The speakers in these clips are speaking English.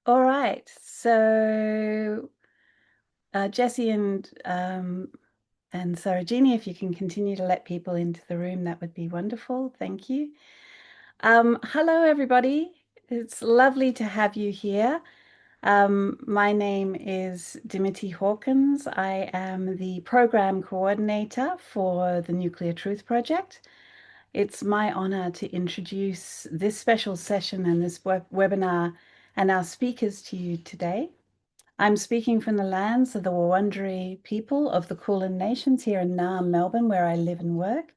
All right. So Jesse and Sarajini, if you can continue to let people into the room, that would be wonderful. Thank you. Hello, everybody. It's lovely to have you here. My name is Dimity Hawkins. I am the program coordinator for the Nuclear Truth Project. It's my honor to introduce this special session and this webinar and our speakers to you today. I'm speaking from the lands of the Wurundjeri people of the Kulin Nations here in Naarm, Melbourne, where I live and work.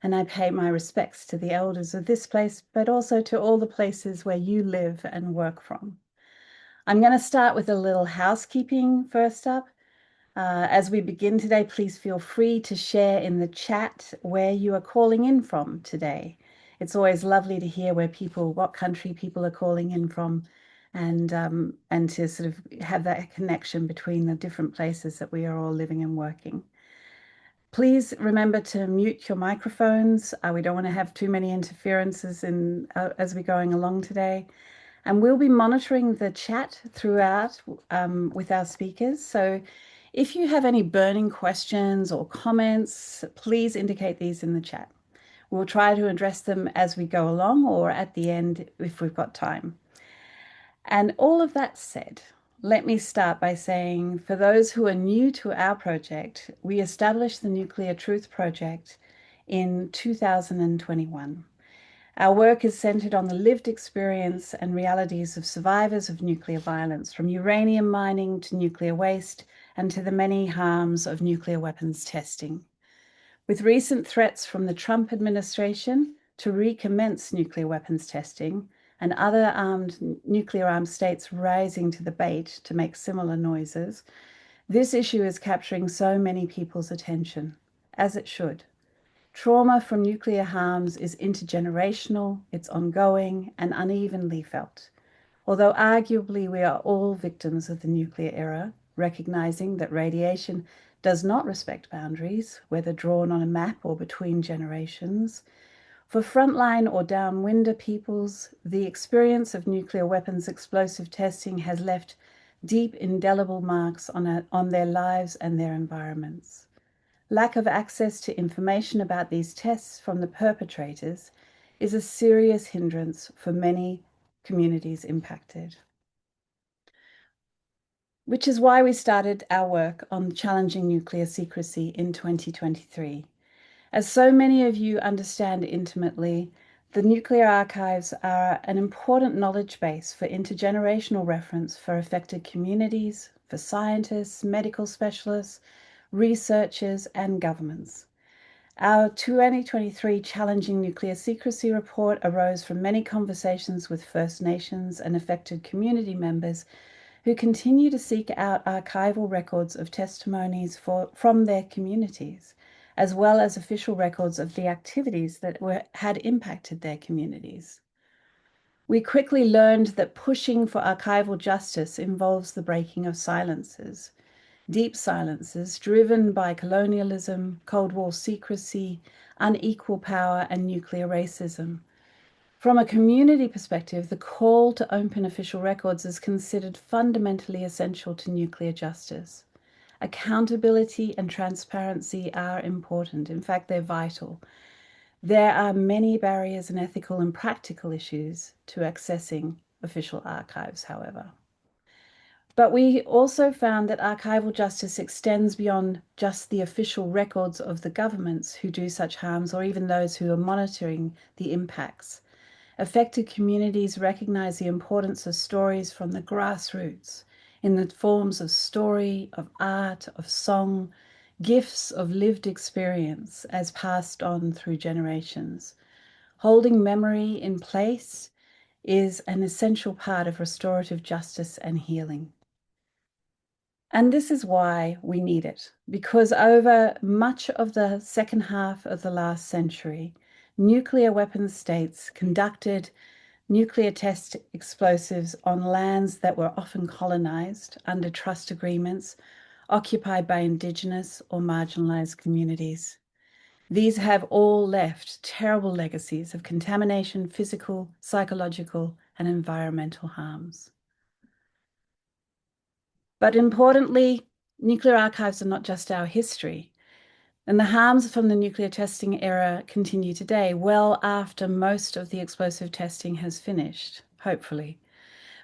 And I pay my respects to the elders of this place, but also to all the places where you live and work from. I'm going to start with a little housekeeping first up. As we begin today, please feel free to share in the chat where you are calling in from today. It's always lovely to hear what country people are calling in from, and to sort of have that connection between the different places that we are all living and working. Please remember to mute your microphones. We don't want to have too many interferences as we're going along today. And we'll be monitoring the chat throughout with our speakers. So if you have any burning questions or comments, please indicate these in the chat. We'll try to address them as we go along or at the end if we've got time. And all of that said, let me start by saying, for those who are new to our project, we established the Nuclear Truth Project in 2021. Our work is centered on the lived experience and realities of survivors of nuclear violence, from uranium mining to nuclear waste and to the many harms of nuclear weapons testing. With recent threats from the Trump administration to recommence nuclear weapons testing and other nuclear-armed states rising to the bait to make similar noises, this issue is capturing so many people's attention, as it should. Trauma from nuclear harms is intergenerational, it's ongoing and unevenly felt. Although arguably we are all victims of the nuclear era, recognizing that radiation does not respect boundaries, whether drawn on a map or between generations, for frontline or downwinder peoples, the experience of nuclear weapons explosive testing has left deep, indelible marks on their lives and their environments. Lack of access to information about these tests from the perpetrators is a serious hindrance for many communities impacted. Which is why we started our work on challenging nuclear secrecy in 2023. As so many of you understand intimately, the nuclear archives are an important knowledge base for intergenerational reference for affected communities, for scientists, medical specialists, researchers, and governments. Our 2023 Challenging Nuclear Secrecy report arose from many conversations with First Nations and affected community members who continue to seek out archival records of testimonies from their communities, as well as official records of the activities that had impacted their communities. We quickly learned that pushing for archival justice involves the breaking of silences, deep silences driven by colonialism, Cold War secrecy, unequal power, and nuclear racism. From a community perspective, the call to open official records is considered fundamentally essential to nuclear justice. Accountability and transparency are important. In fact, they're vital. There are many barriers and ethical and practical issues to accessing official archives, however. But we also found that archival justice extends beyond just the official records of the governments who do such harms or even those who are monitoring the impacts. Affected communities recognize the importance of stories from the grassroots in the forms of story, of art, of song, gifts of lived experience as passed on through generations. Holding memory in place is an essential part of restorative justice and healing. And this is why we need it, because over much of the second half of the last century, nuclear weapons states conducted nuclear test explosives on lands that were often colonized under trust agreements, occupied by Indigenous or marginalized communities. These have all left terrible legacies of contamination, physical, psychological, and environmental harms. But importantly, nuclear archives are not just our history. And the harms from the nuclear testing era continue today, well after most of the explosive testing has finished, hopefully.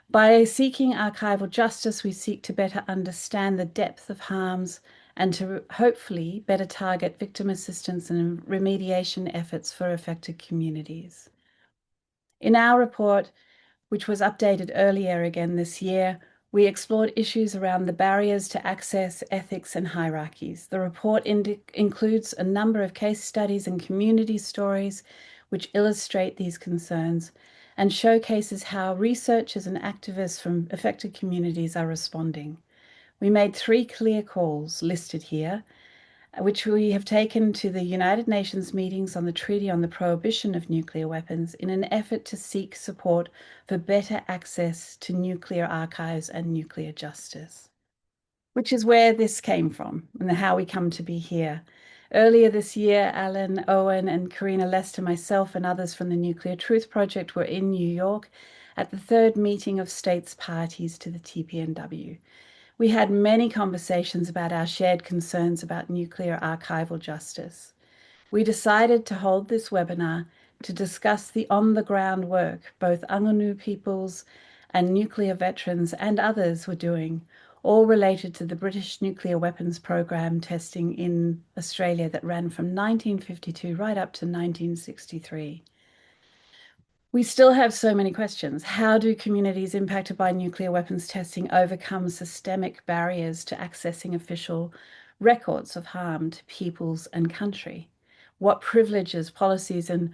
By seeking archival justice, we seek to better understand the depth of harms and to hopefully better target victim assistance and remediation efforts for affected communities. In our report, which was updated earlier again this year, we explored issues around the barriers to access, ethics, and hierarchies. The report includes a number of case studies and community stories which illustrate these concerns and showcases how researchers and activists from affected communities are responding. We made 3 clear calls listed here, which we have taken to the United Nations meetings on the Treaty on the Prohibition of Nuclear Weapons in an effort to seek support for better access to nuclear archives and nuclear justice, which is where this came from and how we come to be here. Earlier this year, Alan, Owen, and Karina Lester, myself, and others from the Nuclear Truth Project were in New York at the 3rd meeting of states parties to the TPNW. We had many conversations about our shared concerns about nuclear archival justice. We decided to hold this webinar to discuss the on-the-ground work both Angungu peoples and nuclear veterans and others were doing, all related to the British nuclear weapons program testing in Australia that ran from 1952 right up to 1963. We still have so many questions. How do communities impacted by nuclear weapons testing overcome systemic barriers to accessing official records of harm to peoples and country? What privileges, policies, and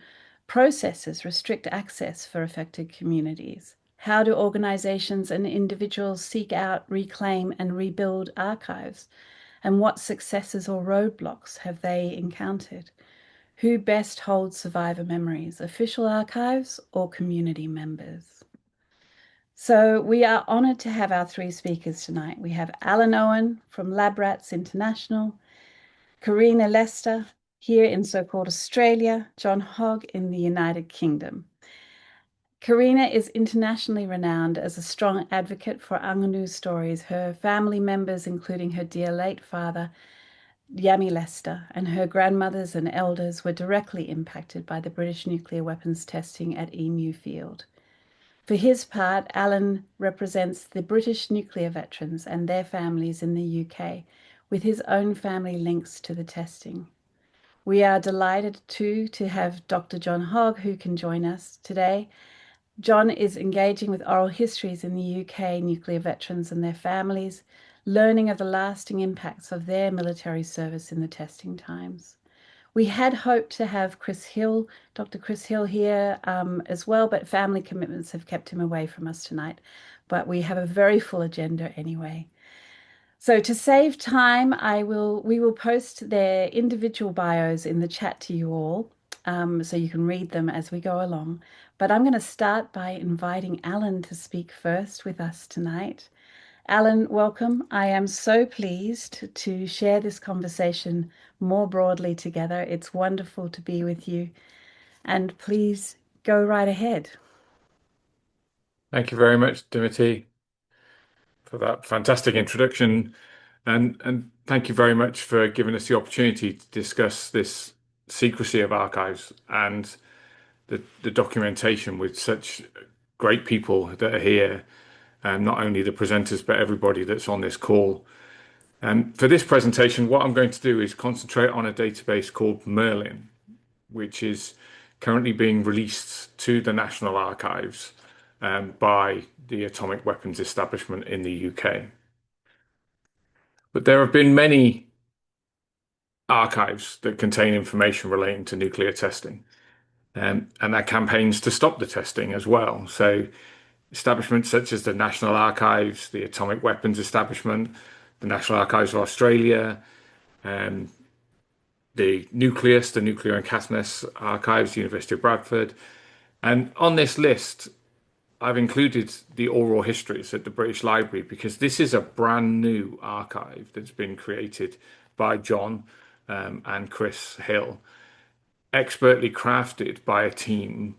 processes restrict access for affected communities? How do organizations and individuals seek out, reclaim, and rebuild archives? And what successes or roadblocks have they encountered? Who best holds survivor memories, official archives or community members? So we are honoured to have our 3 speakers tonight. We have Alan Owen from LabRats International, Karina Lester here in so-called Australia, John Hogg in the United Kingdom. Karina is internationally renowned as a strong advocate for Angungu stories. Her family members, including her dear late father, Yami Lester, and her grandmothers and elders were directly impacted by the British nuclear weapons testing at Emu Field. For his part, Alan represents the British nuclear veterans and their families in the UK, with his own family links to the testing. We are delighted too to have Dr. John Hogg, who can join us today. John is engaging with oral histories in the UK nuclear veterans and their families, learning of the lasting impacts of their military service in the testing times. We had hoped to have Dr. Chris Hill here as well, but family commitments have kept him away from us tonight. But we have a very full agenda anyway. So to save time, we will post their individual bios in the chat to you all, so you can read them as we go along. But I'm going to start by inviting Alan to speak first with us tonight. Alan, welcome. I am so pleased to share this conversation more broadly together. It's wonderful to be with you. And please go right ahead. Thank you very much, Dimity, for that fantastic introduction. And thank you very much for giving us the opportunity to discuss this secrecy of archives and the documentation with such great people that are here, and not only the presenters, but everybody that's on this call. And for this presentation, what I'm going to do is concentrate on a database called Merlin, which is currently being released to the National Archives by the Atomic Weapons Establishment in the UK. But there have been many archives that contain information relating to nuclear testing, and there are campaigns to stop the testing as well. So establishments such as the National Archives, the Atomic Weapons Establishment, the National Archives of Australia, the Nucleus, the Nuclear and Catalyst Archives, University of Bradford. And on this list, I've included the oral histories at the British Library because this is a brand new archive that's been created by John and Chris Hill, expertly crafted by a team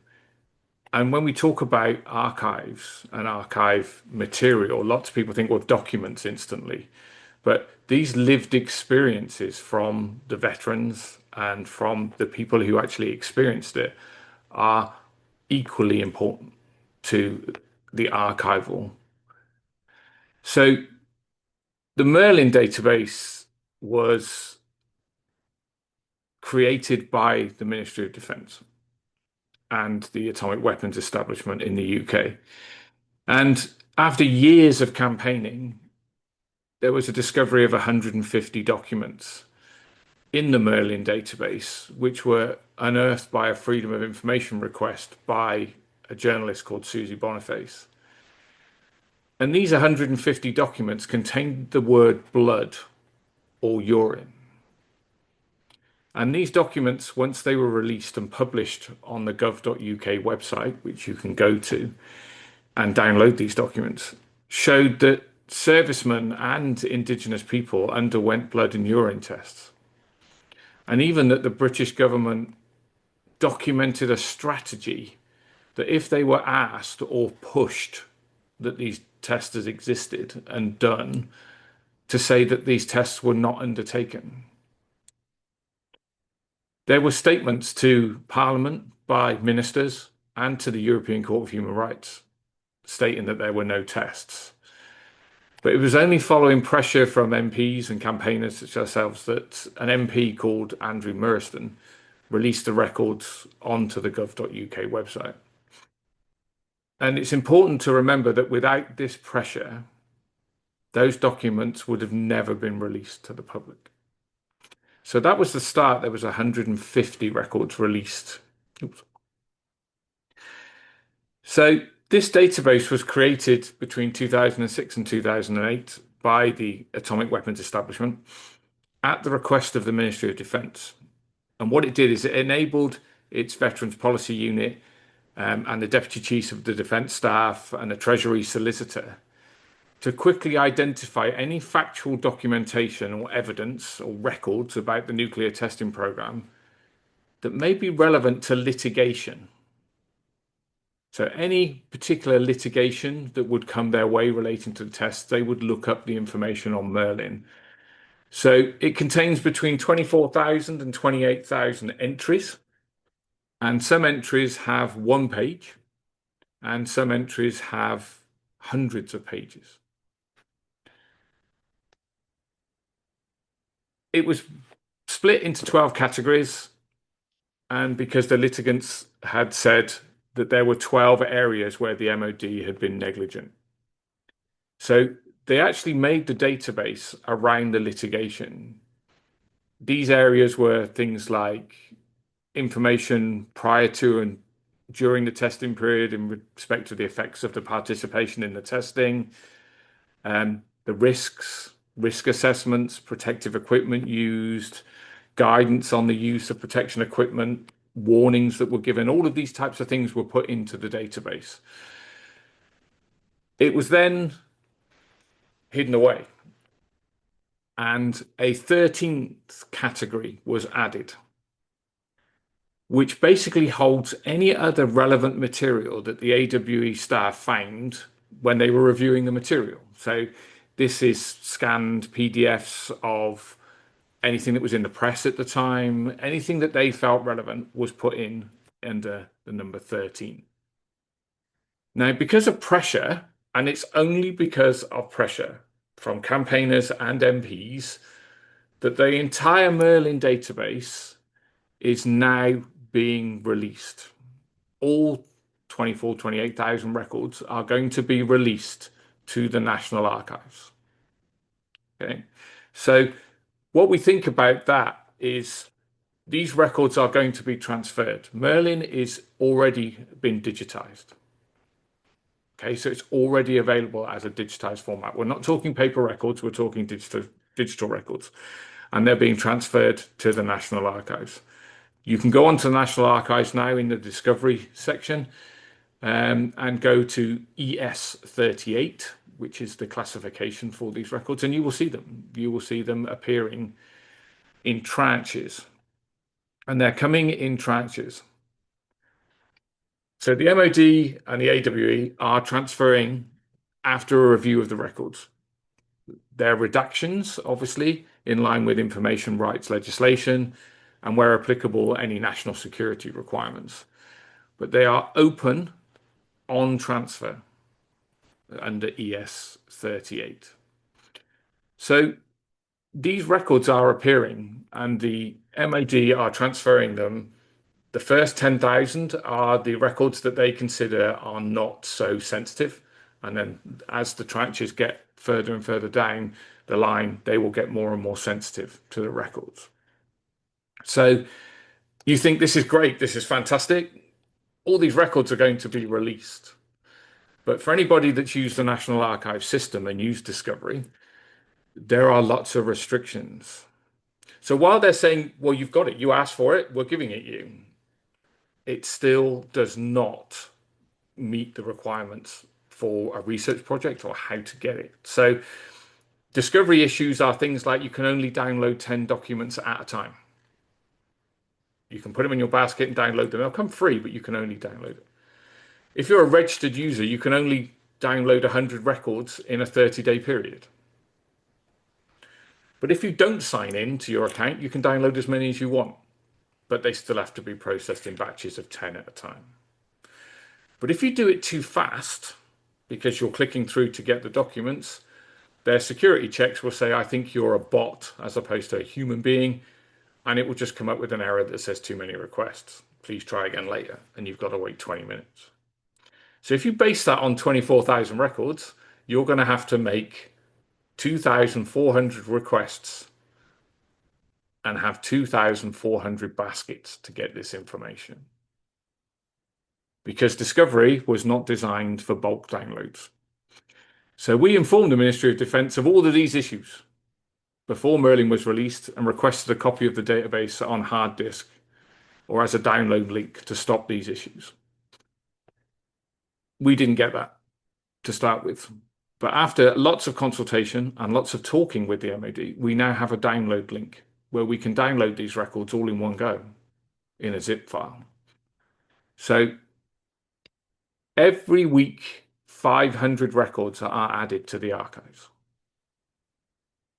And when we talk about archives and archive material, lots of people think, well, documents instantly. But these lived experiences from the veterans and from the people who actually experienced it are equally important to the archival. So the Merlin database was created by the Ministry of Defence and the Atomic Weapons Establishment in the UK. And after years of campaigning, there was a discovery of 150 documents in the Merlin database, which were unearthed by a Freedom of Information request by a journalist called Susie Boniface. And these 150 documents contained the word blood or urine. And these documents, once they were released and published on the gov.uk website, which you can go to and download these documents, showed that servicemen and Indigenous people underwent blood and urine tests. And even that the British government documented a strategy that if they were asked or pushed that these tests existed and done, to say that these tests were not undertaken. There were statements to Parliament by ministers and to the European Court of Human Rights stating that there were no tests. But it was only following pressure from MPs and campaigners such as ourselves that an MP called Andrew Murston released the records onto the gov.uk website. And it's important to remember that without this pressure, those documents would have never been released to the public. So that was the start. There was 150 records released. Oops. So this database was created between 2006 and 2008 by the Atomic Weapons Establishment at the request of the Ministry of Defence. And what it did is it enabled its Veterans Policy Unit and the Deputy Chiefs of the Defence Staff and the Treasury Solicitor to quickly identify any factual documentation or evidence or records about the nuclear testing programme that may be relevant to litigation. So any particular litigation that would come their way relating to the tests, they would look up the information on Merlin. So it contains between 24,000 and 28,000 entries, and some entries have one page, and some entries have hundreds of pages. It was split into 12 categories, and because the litigants had said that there were 12 areas where the MOD had been negligent. So they actually made the database around the litigation. These areas were things like information prior to and during the testing period in respect to the effects of the participation in the testing, the risks, risk assessments, protective equipment used, guidance on the use of protection equipment, warnings that were given. All of these types of things were put into the database. It was then hidden away, and a 13th category was added, which basically holds any other relevant material that the AWE staff found when they were reviewing the material. So this is scanned PDFs of anything that was in the press at the time, anything that they felt relevant was put in under the number 13. Now, because of pressure, and it's only because of pressure from campaigners and MPs, that the entire Merlin database is now being released. All 28,000 records are going to be released to the National Archives. Okay, so what we think about that is these records are going to be transferred. Merlin is already been digitized. Okay, so it's already available as a digitized format. We're not talking paper records, we're talking digital records, and they're being transferred to the National Archives. You can go onto the National Archives now in the Discovery section and go to ES38, which is the classification for these records, and you will see them. You will see them appearing in tranches, and they're coming in tranches. So the MOD and the AWE are transferring after a review of the records. There are redactions, obviously, in line with information rights legislation and where applicable, any national security requirements. But they are open on transfer under ES 38. So these records are appearing and the MOD are transferring them. The first 10,000 are the records that they consider are not so sensitive. And then as the tranches get further and further down the line, they will get more and more sensitive to the records. So you think this is great, this is fantastic. All these records are going to be released. But for anybody that's used the National Archives system and used Discovery, there are lots of restrictions. So while they're saying, well, you've got it, you asked for it, we're giving it you, it still does not meet the requirements for a research project or how to get it. So discovery issues are things like you can only download 10 documents at a time. You can put them in your basket and download them. They'll come free, but you can only download it. If you're a registered user, you can only download 100 records in a 30-day period. But if you don't sign in to your account, you can download as many as you want, but they still have to be processed in batches of 10 at a time. But if you do it too fast, because you're clicking through to get the documents, their security checks will say, I think you're a bot as opposed to a human being, and it will just come up with an error that says too many requests. Please try again later, and you've got to wait 20 minutes. So if you base that on 24,000 records, you're going to have to make 2,400 requests and have 2,400 baskets to get this information. Because Discovery was not designed for bulk downloads. So we informed the Ministry of Defence of all of these issues before Merlin was released and requested a copy of the database on hard disk or as a download link to stop these issues. We didn't get that to start with. But after lots of consultation and lots of talking with the MOD, we now have a download link where we can download these records all in one go in a zip file. So every week, 500 records are added to the archives.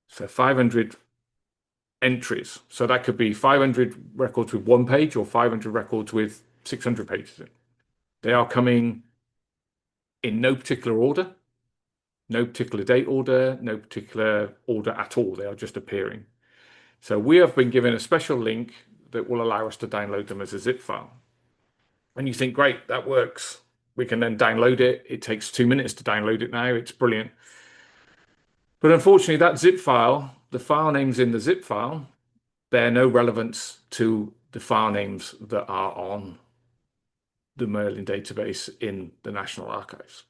So 500 entries. So that could be 500 records with one page or 500 records with 600 pages in. They are coming in no particular order, no particular date order, no particular order at all. They are just appearing. So we have been given a special link that will allow us to download them as a zip file. And you think, great, that works. We can then download it. It takes 2 minutes to download it now. It's brilliant. But unfortunately, that zip file, the file names in the zip file, bear no relevance to the file names that are on the Merlin database in the National Archives.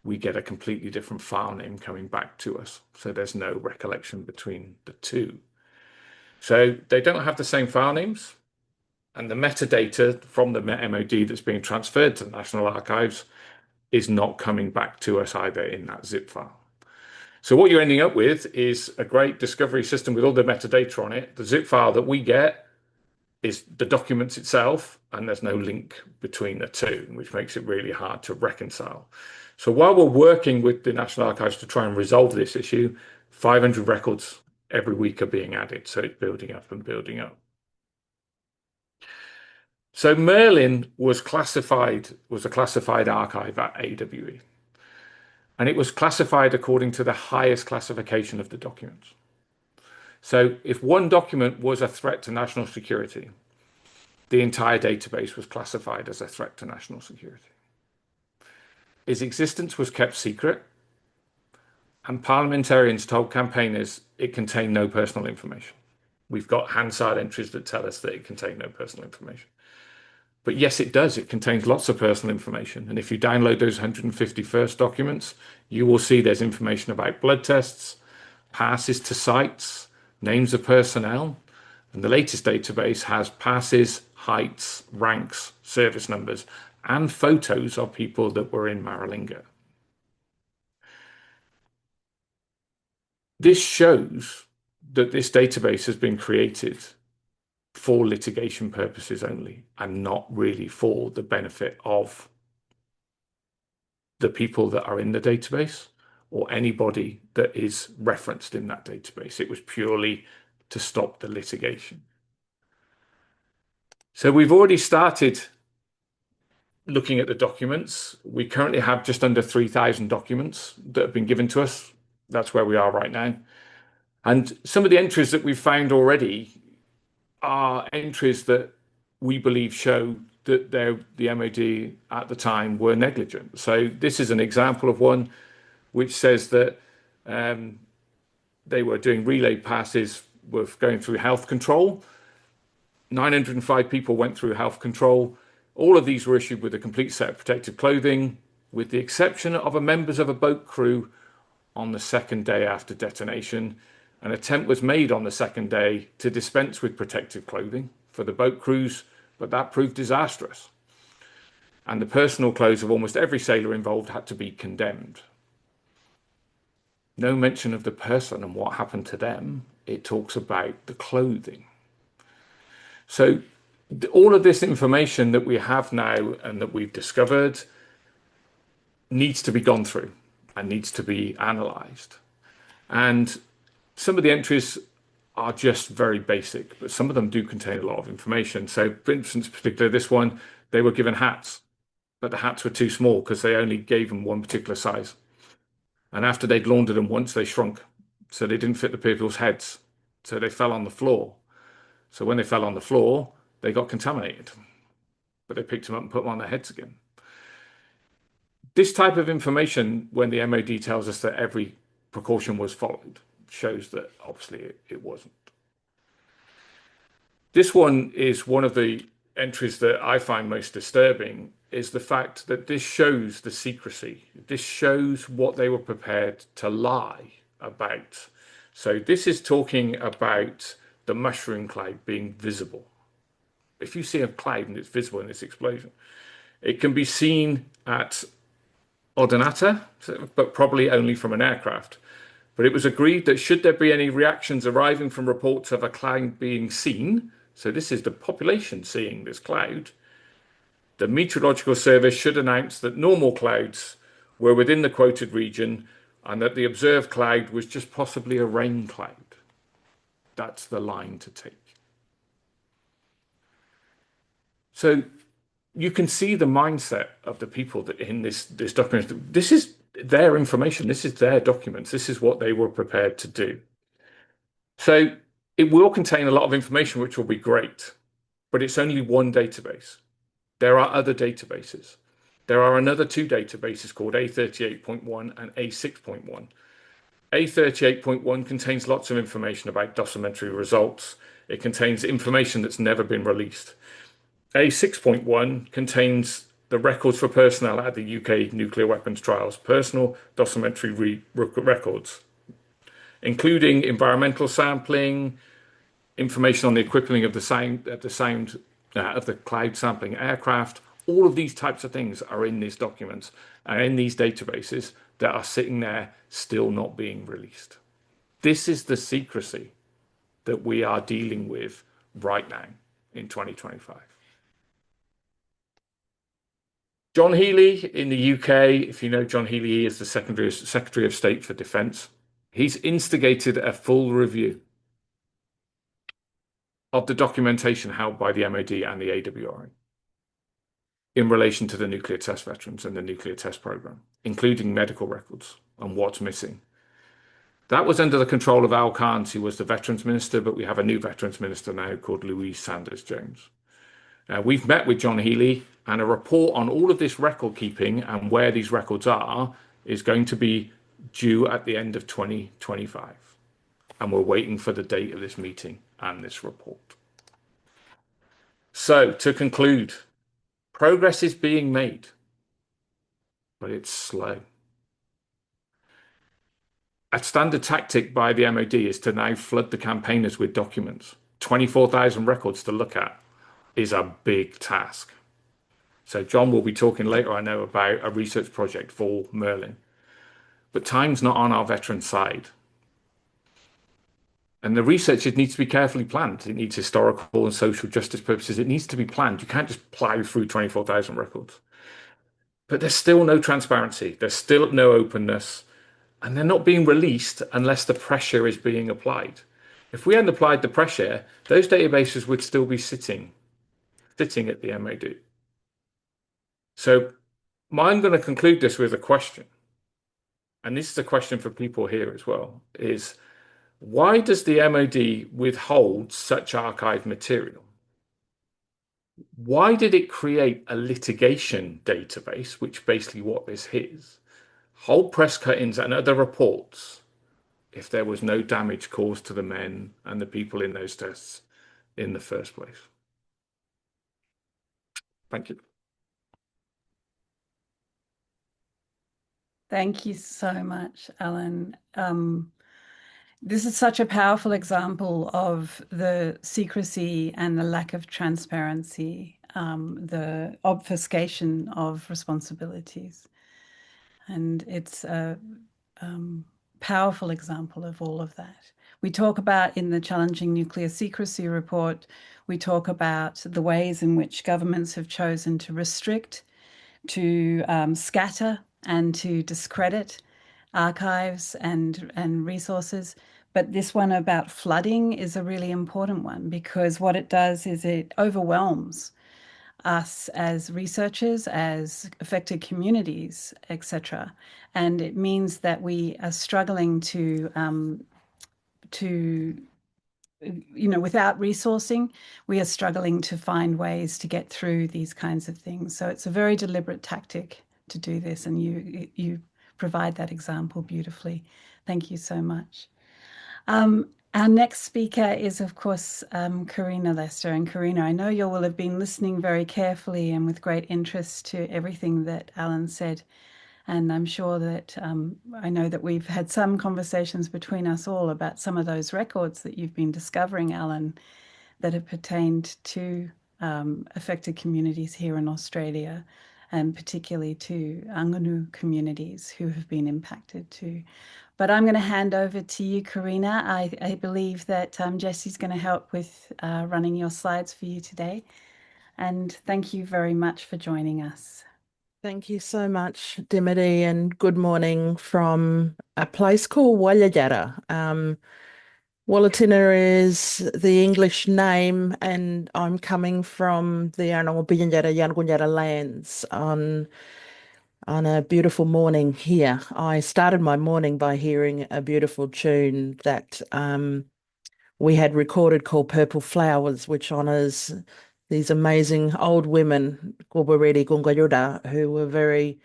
We get a completely different file name coming back to us. So there's no recollection between the two. So they don't have the same file names. And the metadata from the MOD that's being transferred to the National Archives is not coming back to us either in that zip file. So what you're ending up with is a great discovery system with all the metadata on it. The zip file that we get is the documents itself, and there's no link between the two, which makes it really hard to reconcile. So while we're working with the National Archives to try and resolve this issue, 500 records every week are being added. So it's building up and building up. So Merlin was a classified archive at AWE. And it was classified according to the highest classification of the documents. So if one document was a threat to national security, the entire database was classified as a threat to national security. Its existence was kept secret, and parliamentarians told campaigners it contained no personal information. We've got Hansard entries that tell us that it contained no personal information. But yes, it does. It contains lots of personal information. And if you download those 150 first documents, you will see there's information about blood tests, passes to sites, names of personnel. And the latest database has passes, heights, ranks, service numbers, and photos of people that were in Maralinga. This shows that this database has been created for litigation purposes only and not really for the benefit of the people that are in the database or anybody that is referenced in that database. It was purely to stop the litigation. So we've already started looking at the documents. We currently have just under 3,000 documents that have been given to us. That's where we are right now. And some of the entries that we've found already are entries that we believe show that the MOD at the time were negligent. So this is an example of one which says that they were doing relay passes with going through health control. 905 people went through health control. All of these were issued with a complete set of protective clothing, with the exception of members of a boat crew on the second day after detonation. An attempt was made on the second day to dispense with protective clothing for the boat crews, but that proved disastrous. And the personal clothes of almost every sailor involved had to be condemned. No mention of the person and what happened to them. It talks about the clothing. So all of this information that we have now and that we've discovered needs to be gone through and needs to be analysed. And some of the entries are just very basic, but some of them do contain a lot of information. So, for instance, particularly this one, they were given hats, but the hats were too small because they only gave them one particular size. And after they'd laundered them once, they shrunk. So they didn't fit the people's heads. So they fell on the floor. So when they fell on the floor, they got contaminated. But they picked them up and put them on their heads again. This type of information, when the MOD tells us that every precaution was followed, shows that obviously it wasn't. This one is one of the entries that I find most disturbing, is the fact that this shows the secrecy. This shows what they were prepared to lie about. So this is talking about the mushroom cloud being visible. If you see a cloud and it's visible in this explosion, it can be seen at Ordinata, but probably only from an aircraft. But it was agreed that should there be any reactions arising from reports of a cloud being seen, so this is the population seeing this cloud, the Meteorological Service should announce that normal clouds were within the quoted region and that the observed cloud was just possibly a rain cloud. That's the line to take. So you can see the mindset of the people that in this document. This is their information. This is their documents. This is what they were prepared to do. So it will contain a lot of information, which will be great, but it's only one database. There are other databases. There are another two databases called A38.1 and A6.1. A38.1 contains lots of information about dosimetry results. It contains information that's never been released. A6.1 contains the records for personnel at the UK nuclear weapons trials, personal dosimetry records, including environmental sampling, information on the equipping of the cloud sampling aircraft. All of these types of things are in these documents and in these databases that are sitting there still not being released. This is the secrecy that we are dealing with right now in 2025. John Healey in the UK, if you know John Healey, he is the Secretary of State for Defence. He's instigated a full review of the documentation held by the MOD and the AWRA in relation to the nuclear test veterans and the nuclear test program, including medical records and what's missing. That was under the control of Al Carnes, who was the Veterans Minister, but we have a new Veterans Minister now called Louise Sanders-Jones. We've met with John Healey, and a report on all of this record keeping and where these records are is going to be due at the end of 2025. And we're waiting for the date of this meeting and this report. So to conclude, progress is being made, but it's slow. A standard tactic by the MOD is to now flood the campaigners with documents. 24,000 records to look at is a big task. So John will be talking later, I know, about a research project for Merlin. But time's not on our veteran side. And the research it needs to be carefully planned. It needs historical and social justice purposes. It needs to be planned. You can't just plow through 24,000 records. But there's still no transparency. There's still no openness. And they're not being released unless the pressure is being applied. If we hadn't applied the pressure, those databases would still be sitting at the MOD. So I'm going to conclude this with a question. And this is a question for people here as well, is why does the MOD withhold such archive material? Why did it create a litigation database, which basically what this is, hold press cuttings and other reports if there was no damage caused to the men and the people in those tests in the first place? Thank you. Thank you so much, Alan. This is such a powerful example of the secrecy and the lack of transparency, the obfuscation of responsibilities. And it's a powerful example of all of that. We talk about in the Challenging Nuclear Secrecy report, we talk about the ways in which governments have chosen to restrict, to scatter, and to discredit archives and resources. But this one about flooding is a really important one because what it does is it overwhelms us as researchers, as affected communities, etc. And it means that we are struggling to without resourcing, we are struggling to find ways to get through these kinds of things. So it's a very deliberate tactic to do this, and you provide that example beautifully. Thank you so much. Our next speaker is, of course, Karina Lester. And Karina, I know you will have been listening very carefully and with great interest to everything that Alan said. And I'm sure that I know that we've had some conversations between us all about some of those records that you've been discovering, Alan, that have pertained to affected communities here in Australia, and particularly to Angunu communities who have been impacted too. But I'm going to hand over to you, Karina. I believe that Jesse's going to help with running your slides for you today. And thank you very much for joining us. Thank you so much, Dimity, and good morning from a place called Yankunytjatjara. Wallatinna is the English name, and I'm coming from the Yankunytjatjara lands on a beautiful morning here. I started my morning by hearing a beautiful tune that we had recorded called Purple Flowers, which honours these amazing old women, who were very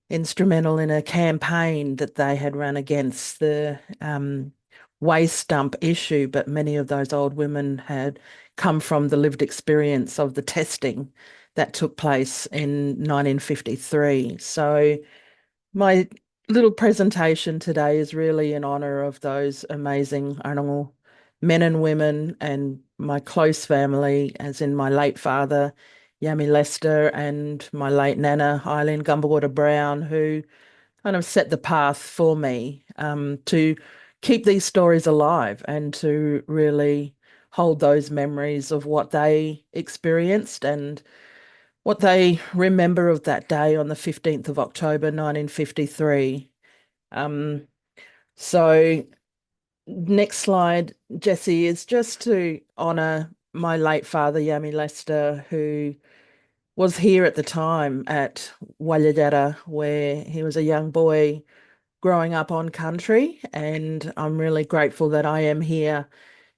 instrumental in a campaign that they had run against the waste dump issue, but many of those old women had come from the lived experience of the testing that took place in 1953. So my little presentation today is really in honour of those amazing Arnongal men and women and my close family, as in my late father, Yami Lester, and my late Nana, Eileen Gumberwater Brown, who kind of set the path for me to keep these stories alive and to really hold those memories of what they experienced and what they remember of that day on the 15th of October, 1953. So next slide, Jesse, is just to honour my late father, Yami Lester, who was here at the time at Walladjara, where he was a young boy growing up on country. And I'm really grateful that I am here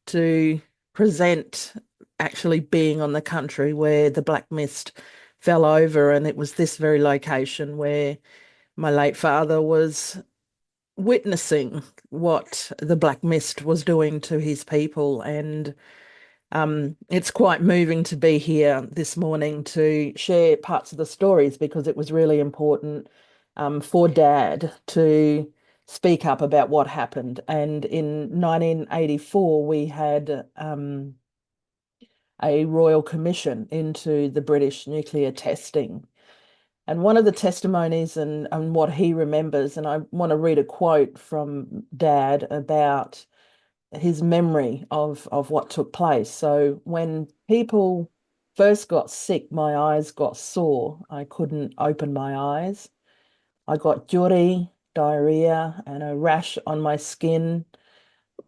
to present actually being on the country where the Black Mist fell over. And it was this very location where my late father was witnessing what the Black Mist was doing to his people. And it's quite moving to be here this morning to share parts of the stories because it was really important for Dad to speak up about what happened. And in 1984, we had a royal commission into the British nuclear testing. And one of the testimonies and what he remembers, and I want to read a quote from Dad about his memory of what took place. So when people first got sick, my eyes got sore. I couldn't open my eyes. I got juri, diarrhea, and a rash on my skin.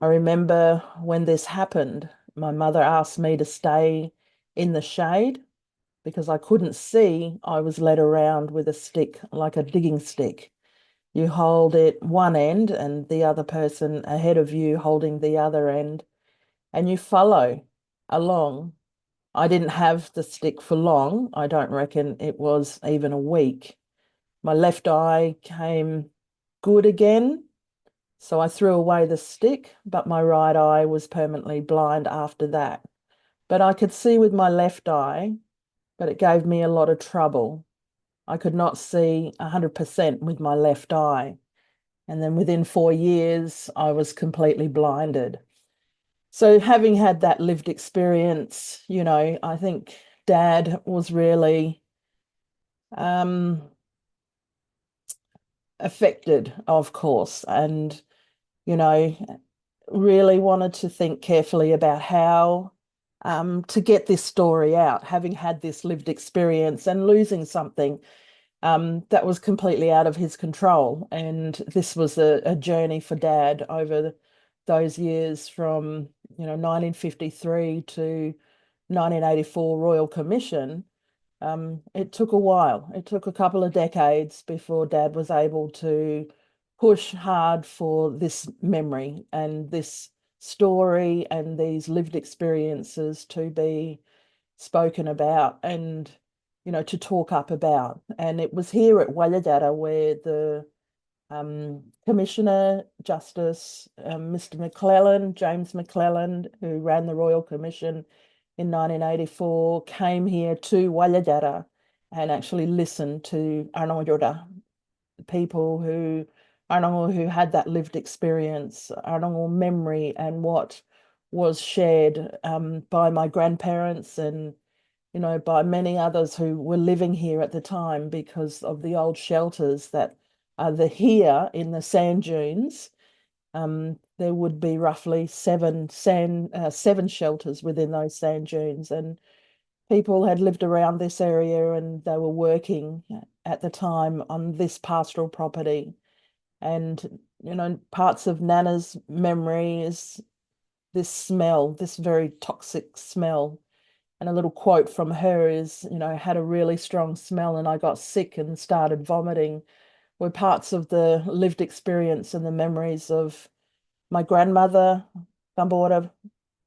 I remember when this happened, my mother asked me to stay in the shade because I couldn't see. I was led around with a stick, like a digging stick. You hold it one end and the other person ahead of you holding the other end, and you follow along. I didn't have the stick for long. I don't reckon it was even a week. My left eye came good again, so I threw away the stick, but my right eye was permanently blind after that. But I could see with my left eye, but it gave me a lot of trouble. I could not see 100% with my left eye. And then within 4 years, I was completely blinded. So, having had that lived experience, I think Dad was really um, affected, of course, and, you know, really wanted to think carefully about how to get this story out, having had this lived experience and losing something that was completely out of his control. And this was a journey for Dad over those years from, 1953 to 1984 Royal Commission. It took a while. It took a couple of decades before Dad was able to push hard for this memory and this story and these lived experiences to be spoken about and to talk up about. And it was here at Wayadata where the Commissioner Justice Mr. McClellan, James McClellan, who ran the Royal Commission in 1984, came here to Wayadata and actually listened to Arnongjorda, people who had that lived experience, Arnongjorda memory, and what was shared by my grandparents and by many others who were living here at the time because of the old shelters that are here in the sand dunes. There would be roughly seven shelters within those sand dunes, and people had lived around this area and they were working at the time on this pastoral property. And parts of Nana's memory is this smell, this very toxic smell. And a little quote from her is, had a really strong smell and I got sick and started vomiting, were parts of the lived experience and the memories of my grandmother, Gambora,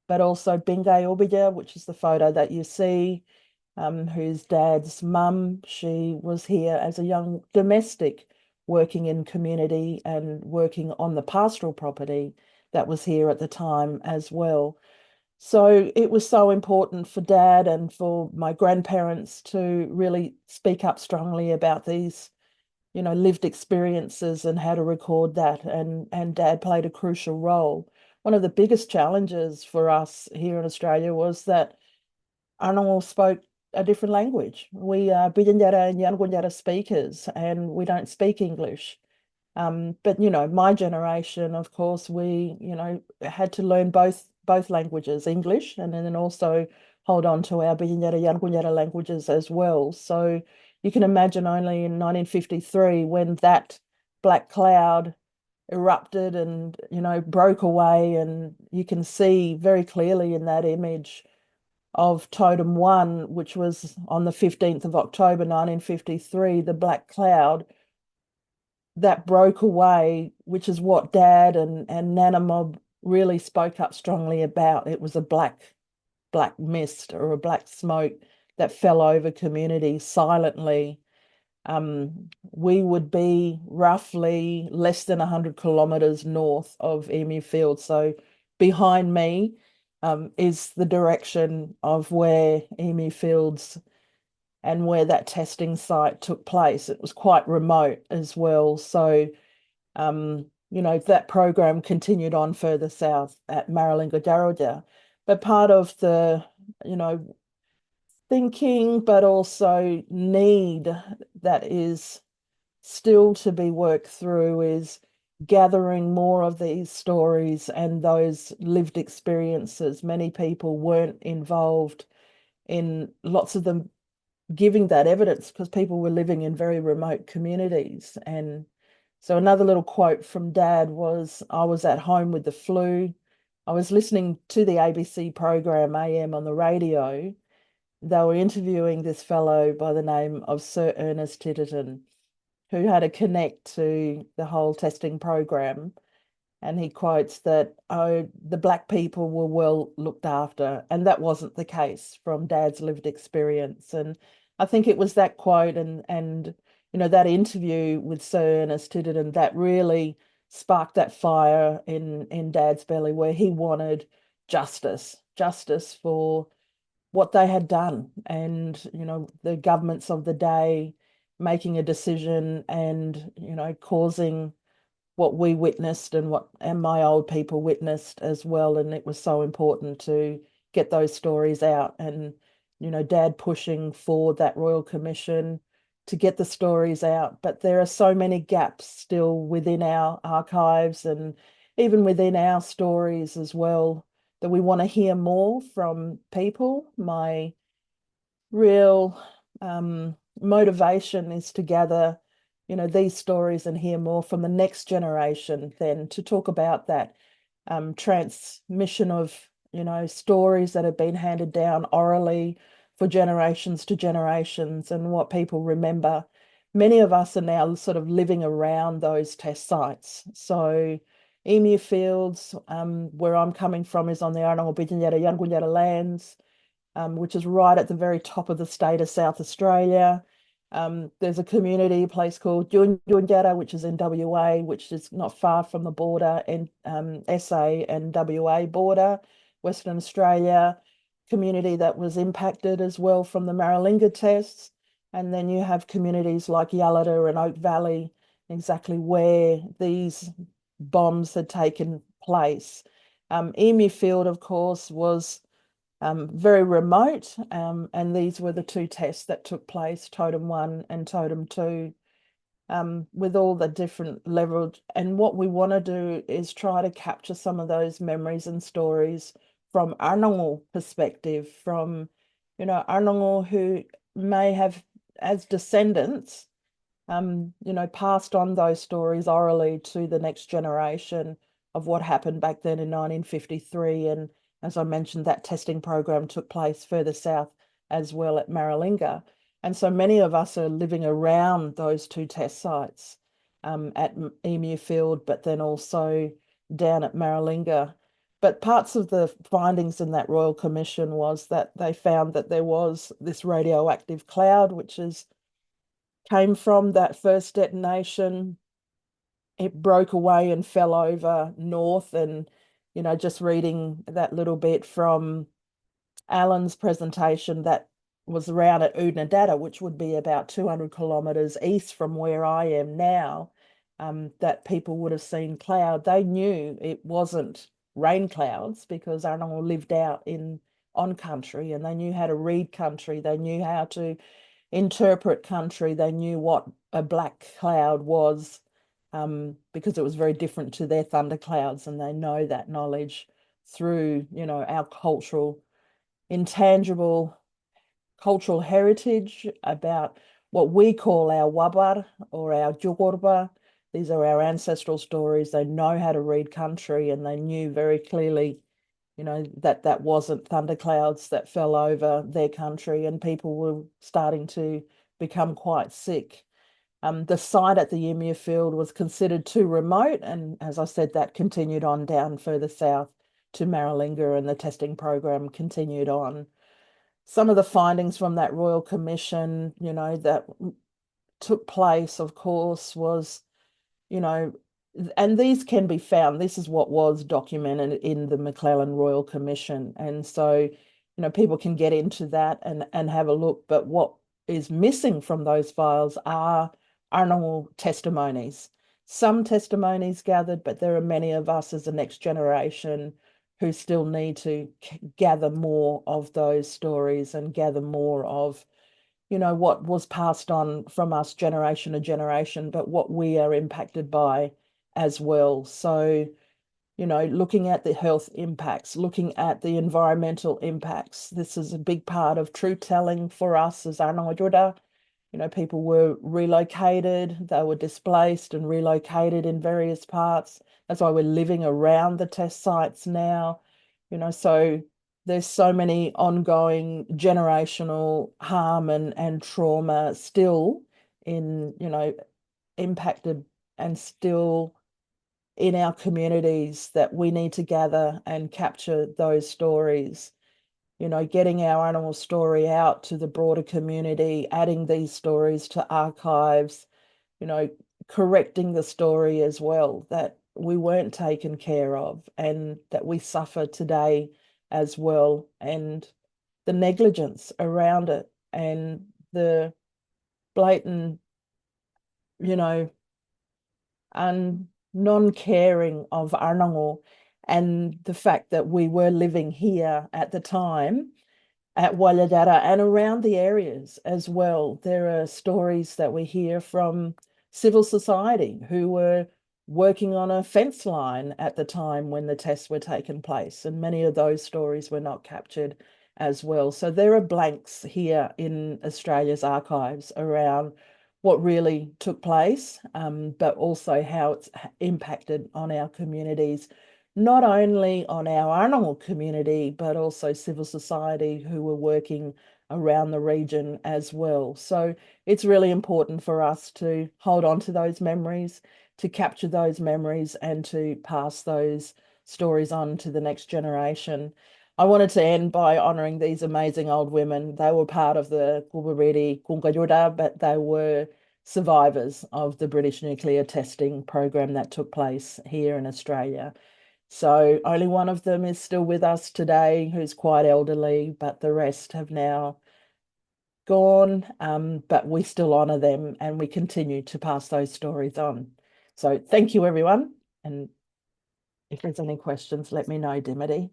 but also Bingay Obija, which is the photo that you see, who's Dad's mum. She was here as a young domestic working in community and working on the pastoral property that was here at the time as well. So it was so important for Dad and for my grandparents to really speak up strongly about these, lived experiences and how to record that. And Dad played a crucial role. One of the biggest challenges for us here in Australia was that Arnongal spoke a different language. We are Bidyandjara and Yankunytjatjara speakers, and we don't speak English. But my generation, of course, we had to learn both languages, English, and then also hold on to our Bidyandjara Yankunytjatjara languages as well. So you can imagine only in 1953 when that black cloud erupted and broke away, and you can see very clearly in that image of Totem 1, which was on the 15th of October 1953, the black cloud that broke away, which is what Dad and Nana Mob really spoke up strongly about. It was a black mist or a black smoke that fell over communities silently. We would be roughly less than 100 kilometres north of Emu Field. So behind me is the direction of where Emu Fields and where that testing site took place. It was quite remote as well. So, that program continued on further south at Maralinga. But part of the, thinking, but also need that is still to be worked through is gathering more of these stories and those lived experiences. Many people weren't involved in lots of them giving that evidence because people were living in very remote communities. And so another little quote from Dad was, I was at home with the flu. I was listening to the ABC program AM on the radio. They were interviewing this fellow by the name of Sir Ernest Titterton, who had a connect to the whole testing program. And he quotes that, oh, the black people were well looked after. And that wasn't the case from Dad's lived experience. And I think it was that quote and that interview with Sir Ernest Titterton that really sparked that fire in Dad's belly where he wanted justice for what they had done. And, the governments of the day making a decision and, causing what we witnessed and my old people witnessed as well. And it was so important to get those stories out. And, Dad pushing for that Royal Commission to get the stories out. But there are so many gaps still within our archives and even within our stories as well that we want to hear more from people. My real motivation is to gather, these stories and hear more from the next generation, then to talk about that transmission of, stories that have been handed down orally for generations to generations and what people remember. Many of us are now sort of living around those test sites. So Emu Fields, where I'm coming from, is on the Yankunytjatjara lands, which is right at the very top of the state of South Australia. There's a community place called Yankunytjatjara, which is in WA, which is not far from the border, and SA and WA border, Western Australia. Community that was impacted as well from the Maralinga tests. And then you have communities like Ullata and Oak Valley, exactly where these bombs had taken place. Emu Field, of course, was very remote. And these were the two tests that took place, Totem 1 and Totem 2, with all the different levels. And what we want to do is try to capture some of those memories and stories from Arnongal perspective, from, Arnongal who may have, as descendants, passed on those stories orally to the next generation of what happened back then in 1953. And as I mentioned, that testing program took place further south as well at Maralinga. And so many of us are living around those two test sites at Emu Field, but then also down at Maralinga. But parts of the findings in that Royal Commission was that they found that there was this radioactive cloud, which came from that first detonation. It broke away and fell over north. And, just reading that little bit from Alan's presentation, that was around at Oodnadatta, which would be about 200 kilometres east from where I am now, that people would have seen cloud. They knew it wasn't rain clouds because Arnongal lived out on country and they knew how to read country. They knew how to interpret country. They knew what a black cloud was because it was very different to their thunderclouds, and they know that knowledge through, our intangible cultural heritage about what we call our wabar or our jogorba. These are our ancestral stories. They know how to read country, and they knew very clearly, that wasn't thunderclouds that fell over their country, and people were starting to become quite sick. The site at the Emu Field was considered too remote, and as I said, that continued on down further south to Maralinga, and the testing program continued on. Some of the findings from that Royal Commission, that took place, of course, was, and these can be found. This is what was documented in the McClellan Royal Commission. And so, people can get into that and have a look. But what is missing from those files are Arnongal testimonies. Some testimonies gathered, but there are many of us as the next generation who still need to gather more of those stories and gather more of, what was passed on from us generation to generation, but what we are impacted by as well. So, looking at the health impacts, looking at the environmental impacts. This is a big part of truth telling for us as Yankunytjatjara. People were relocated, they were displaced and relocated in various parts. That's why we're living around the test sites now. So there's so many ongoing generational harm and trauma still impacted and still in our communities that we need to gather and capture those stories. Getting our animal story out to the broader community, adding these stories to archives, correcting the story as well, that we weren't taken care of and that we suffer today as well, and the negligence around it and the blatant, you know, and non-caring of Arnongo, and the fact that we were living here at the time at Walladara and around the areas as well. There are stories that we hear from civil society who were working on a fence line at the time when the tests were taking place, and many of those stories were not captured as well. So there are blanks here in Australia's archives around what really took place, but also how it's impacted on our communities, not only on our animal community, but also civil society who were working around the region as well. So it's really important for us to hold on to those memories, to capture those memories, and to pass those stories on to the next generation. I wanted to end by honouring these amazing old women. They were part of the Kulbariri Kunkayuda, but they were survivors of the British nuclear testing program that took place here in Australia. So only one of them is still with us today, who's quite elderly, but the rest have now gone. But we still honour them and we continue to pass those stories on. So thank you, everyone. And if there's any questions, let me know, Dimity.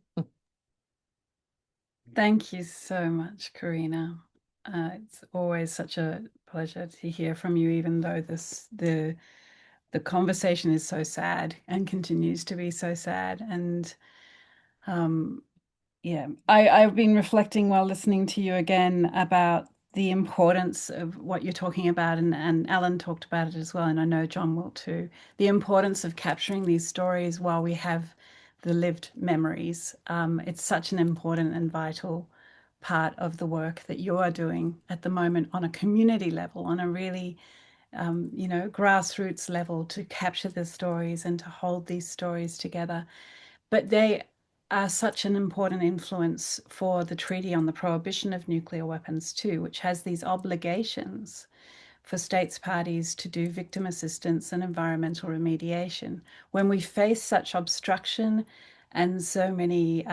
Thank you so much, Karina. It's always such a pleasure to hear from you, even though the conversation is so sad and continues to be so sad. And yeah, I've been reflecting while listening to you again about the importance of what you're talking about, and Alan talked about it as well, and I know John will too. The importance of capturing these stories while we have the lived memories. It's such an important and vital part of the work that you are doing at the moment on a community level, on a really grassroots level, to capture the stories and to hold these stories together. But they are such an important influence for the Treaty on the Prohibition of Nuclear Weapons too, which has these obligations for states parties to do victim assistance and environmental remediation. When we face such obstruction and so many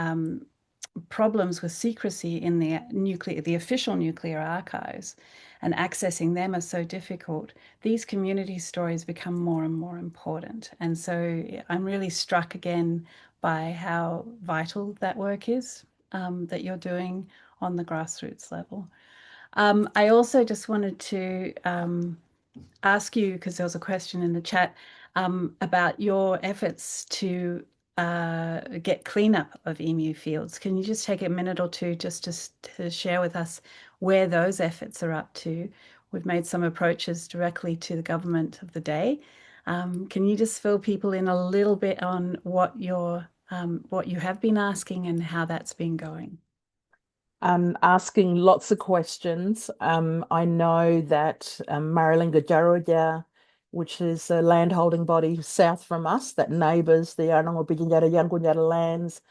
problems with secrecy in the official nuclear archives, and accessing them are so difficult, these community stories become more and more important. And so I'm really struck again by how vital that work is, that you're doing on the grassroots level. I also just wanted to ask you, because there was a question in the chat, about your efforts to get cleanup of emu fields. Can you just take a minute or two just to share with us where those efforts are up to? We've made some approaches directly to the government of the day. Can you just fill people in a little bit on what you have been asking and how that's been going? Asking lots of questions. I know that Maralinga, which is a landholding body south from us that neighbours the Yankunytjatjara lands,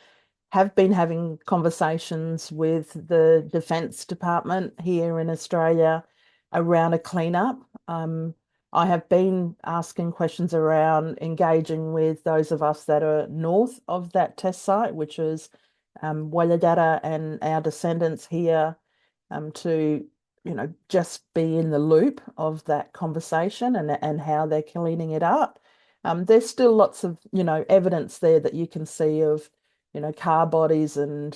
have been having conversations with the Defence Department here in Australia around a cleanup. I have been asking questions around engaging with those of us that are north of that test site, which is Walladara and our descendants here, to just be in the loop of that conversation and how they're cleaning it up. There's still lots of evidence there that you can see of car bodies and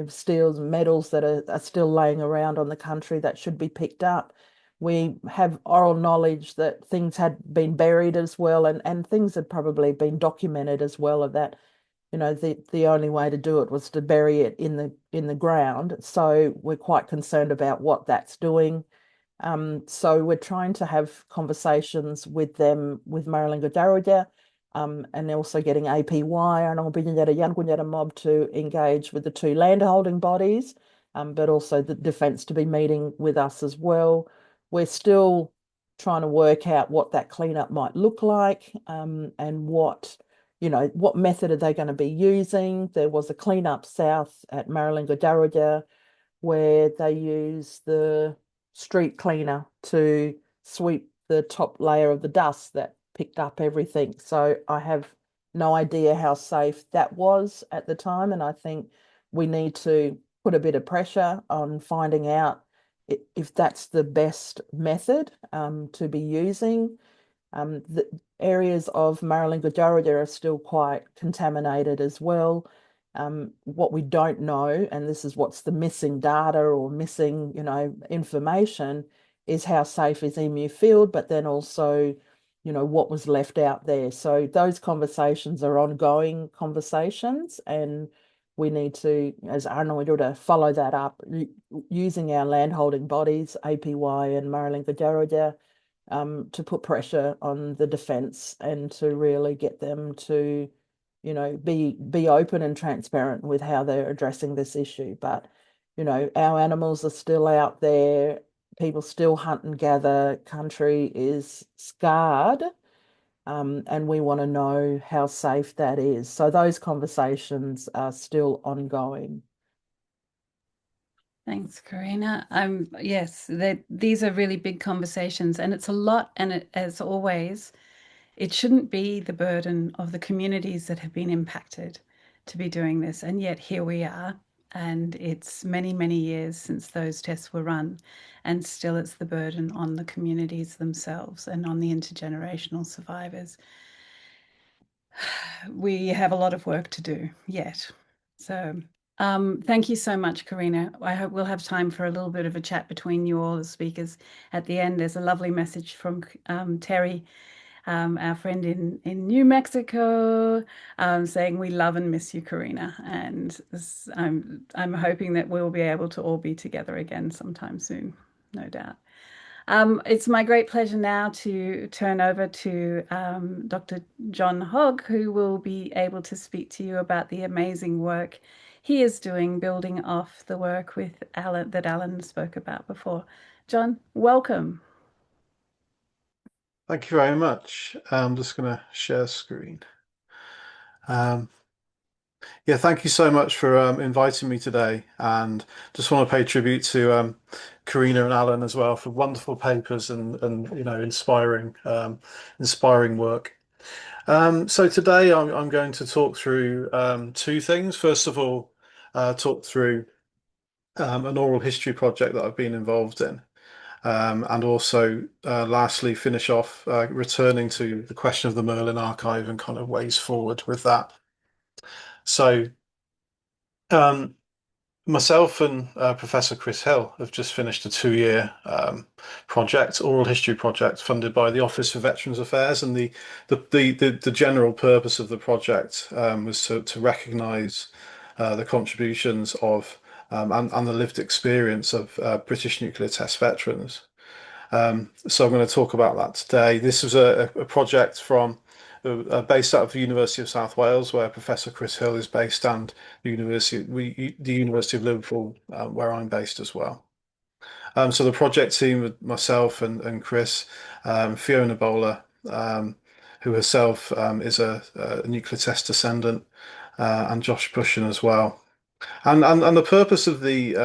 steels and metals that are still laying around on the country that should be picked up. we have oral knowledge that things had been buried as well, and things had probably been documented as well of that. The only way to do it was to bury it in the ground. So we're quite concerned about what that's doing. So we're trying to have conversations with them, with Marlinga, and also getting APY and Yankunytjatjara mob to engage with the two landholding bodies, but also the defence to be meeting with us as well. We're still trying to work out what that cleanup might look like, and what method are they going to be using. There was a cleanup south at Marlinga where they use the street cleaner to sweep the top layer of the dust that picked up everything. So I have no idea how safe that was at the time, and I think we need to put a bit of pressure on finding out if that's the best method to be using. The areas of Marlinga are still quite contaminated as well. What we don't know, and this is what's the missing data or missing, information, is how safe is Emu Field, but then also, what was left out there. So those conversations are ongoing conversations, and we need to, as Archival, follow that up using our landholding bodies, APY and Marlinga to put pressure on the defence and to really get them to, be open and transparent with how they're addressing this issue. But, our animals are still out there. People still hunt and gather. Country is scarred. And we want to know how safe that is. So those conversations are still ongoing. Thanks, Karina. Yes, these are really big conversations, and it's a lot. And as always, it shouldn't be the burden of the communities that have been impacted to be doing this. And yet here we are, and it's many, many years since those tests were run, and still it's the burden on the communities themselves and on the intergenerational survivors. We have a lot of work to do yet. So thank you so much, Karina. I hope we'll have time for a little bit of a chat between you all, the speakers, at the end. There's a lovely message from Terry, our friend in New Mexico, saying we love and miss you, Karina. And I'm hoping that we'll be able to all be together again sometime soon, no doubt. It's my great pleasure now to turn over to Dr. John Hogg, who will be able to speak to you about the amazing work he is doing, building off the work with Alan that Alan spoke about before. John, welcome. Thank you very much. I'm just going to share screen. Yeah, thank you so much for inviting me today, and just want to pay tribute to Karina and Alan as well for wonderful papers and inspiring work. So today I'm going to talk through two things. First of all, talk through an oral history project that I've been involved in. And also, lastly, finish off returning to the question of the Merlin archive and kind of ways forward with that. So, myself and Professor Chris Hill have just finished a 2-year oral history project funded by the Office for Veterans Affairs, and the general purpose of the project was to recognise the contributions of and the lived experience of British nuclear test veterans. So I'm going to talk about that today. This was a project from based out of the University of South Wales, where Professor Chris Hill is based, and the University of Liverpool, where I'm based as well. So the project team with myself and Chris, Fiona Bowler, who herself is a nuclear test descendant, and Josh Bushen as well. And the purpose of the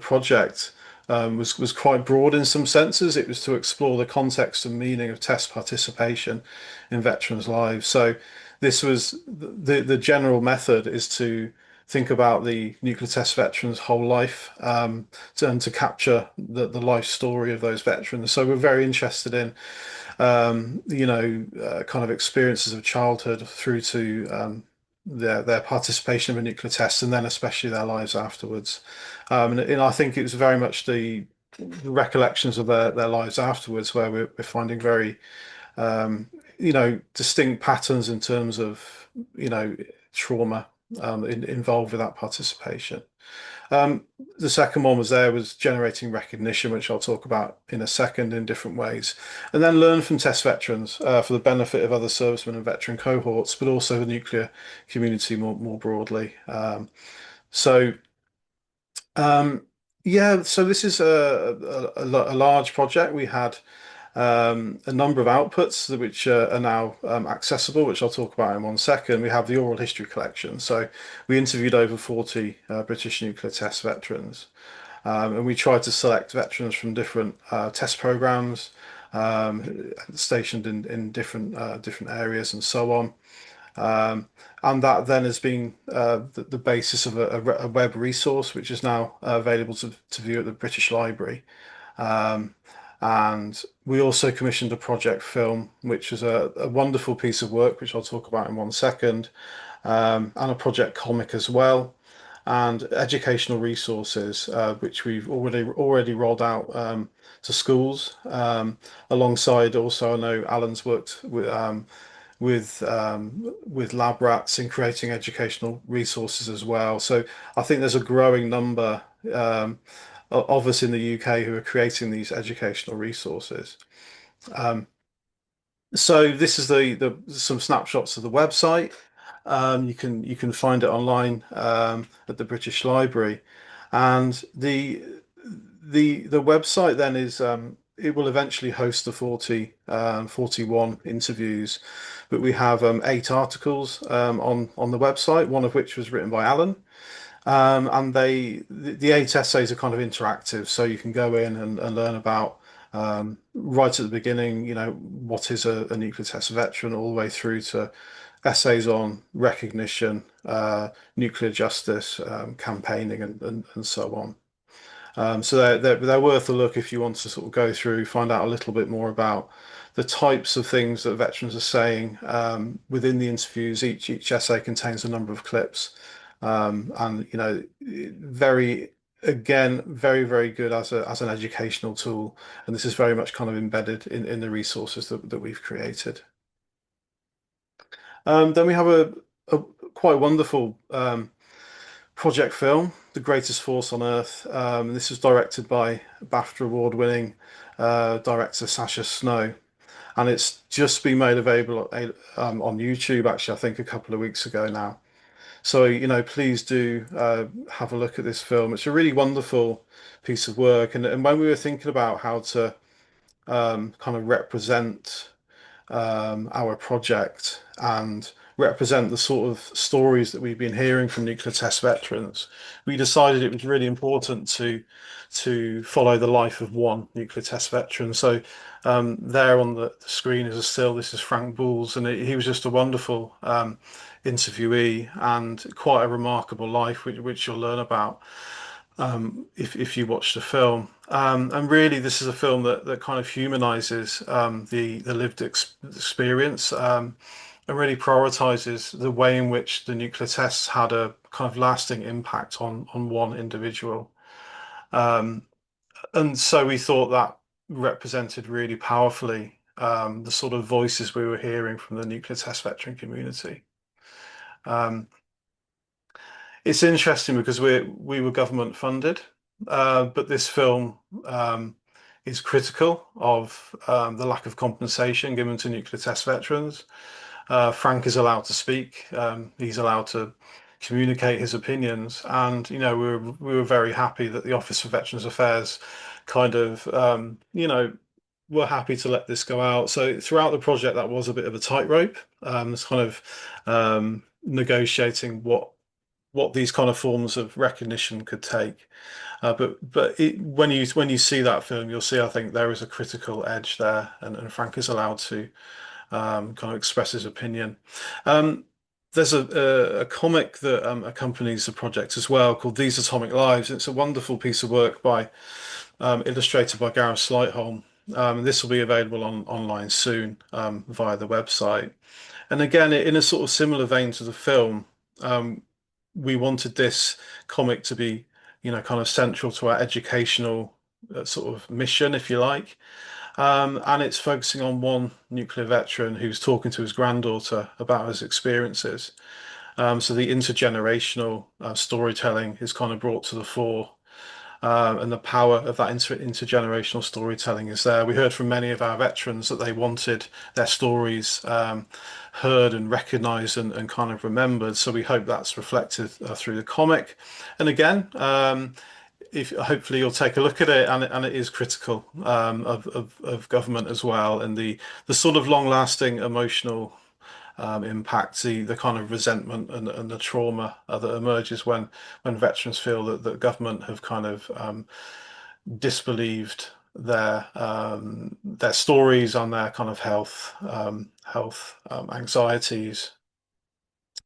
project was quite broad in some senses. It was to explore the context and meaning of test participation in veterans' lives. So this was the general method is to think about the nuclear test veterans' whole life, and to capture the life story of those veterans. So we're very interested in kind of experiences of childhood through to their participation in a nuclear test, and then especially their lives afterwards. And I think it was very much the recollections of their lives afterwards, where we're finding very distinct patterns in terms of trauma involved with that participation. The second one was generating recognition, which I'll talk about in a second in different ways, and then learn from test veterans for the benefit of other servicemen and veteran cohorts, but also the nuclear community more broadly. So yeah, so this is a large project. We had a number of outputs which are now accessible, which I'll talk about in 1 second. We have the oral history collection. So we interviewed over 40 British nuclear test veterans, and we tried to select veterans from different test programs stationed in different areas and so on. And that then has been the basis of a web resource, which is now available to view at the British Library. And we also commissioned a project film, which is a wonderful piece of work, which I'll talk about in 1 second, and a project comic as well, and educational resources, which we've already rolled out to schools. Alongside also, I know Alan's worked with LabRats in creating educational resources as well. So I think there's a growing number of us in the UK who are creating these educational resources. So this is some snapshots of the website. You can find it online at the British Library, and the website then is it will eventually host the 41 interviews, but we have 8 articles on the website, one of which was written by Alan. And the 8 essays are kind of interactive, so you can go in and learn about right at the beginning, what is a nuclear test veteran, all the way through to essays on recognition, nuclear justice, campaigning, and so on. So they're worth a look if you want to sort of go through, find out a little bit more about the types of things that veterans are saying within the interviews. Each essay contains a number of clips, and very very good as an educational tool. And this is very much kind of embedded in the resources that we've created. Then we have a quite wonderful project film, The Greatest Force on Earth. This was directed by BAFTA award-winning director Sasha Snow, and it's just been made available on YouTube, actually, I think a couple of weeks ago now. So, please do have a look at this film. It's a really wonderful piece of work. And when we were thinking about how to kind of represent our project and represent the sort of stories that we've been hearing from nuclear test veterans, we decided it was really important to follow the life of one nuclear test veteran. So there on the screen is a still. This is Frank Bouls, and he was just a wonderful interviewee and quite a remarkable life, which you'll learn about if you watch the film. And really, this is a film that kind of humanizes the lived experience, and really prioritizes the way in which the nuclear tests had a kind of lasting impact on one individual. And so we thought that represented really powerfully the sort of voices we were hearing from the nuclear test veteran community. It's interesting because we were government funded, but this film is critical of the lack of compensation given to nuclear test veterans. Frank is allowed to speak. He's allowed to communicate his opinions, and we were very happy that the Office for Veterans Affairs kind of were happy to let this go out. So throughout the project, that was a bit of a tightrope. It's kind of negotiating what these kind of forms of recognition could take. But when you see that film, you'll see, I think there is a critical edge there, and Frank is allowed to kind of express his opinion. There's a comic that accompanies the project as well, called These Atomic Lives. It's a wonderful piece of work illustrated by Gareth Slightholme. This will be available online soon via the website. And again, in a sort of similar vein to the film, we wanted this comic to be, kind of central to our educational sort of mission, if you like. And it's focusing on one nuclear veteran who's talking to his granddaughter about his experiences. So the intergenerational storytelling is kind of brought to the fore, and the power of that intergenerational storytelling is there. We heard from many of our veterans that they wanted their stories heard and recognised and kind of remembered. So we hope that's reflected through the comic. And again, if hopefully you'll take a look at it, and it is critical of government as well, and the sort of long-lasting emotional impact, the kind of resentment and the trauma that emerges when veterans feel that government have kind of disbelieved their stories on their kind of health anxieties.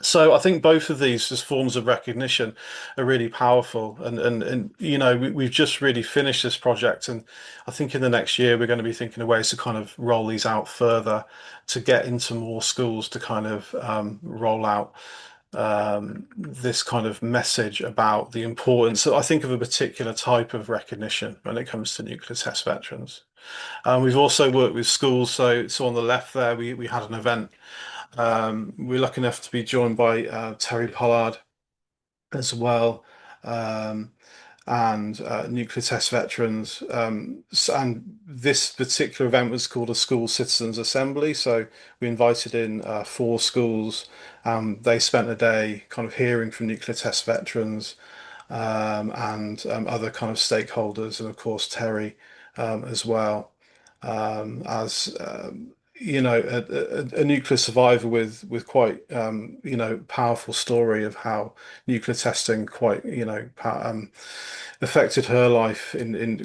So I think both of these as forms of recognition are really powerful, and you know, we've just really finished this project, and I think in the next year we're going to be thinking of ways to kind of roll these out further, to get into more schools, to kind of roll out this kind of message about the importance, I think, of a particular type of recognition when it comes to nuclear test veterans. We've also worked with schools, so on the left there we had an event. We're lucky enough to be joined by Terry Pollard as well, and nuclear test veterans. And this particular event was called a School Citizens Assembly. So we invited in 4 schools. They spent a day kind of hearing from nuclear test veterans, and other kind of stakeholders, and of course Terry as well, as you know, a nuclear survivor with quite you know, powerful story of how nuclear testing quite, you know, affected her life in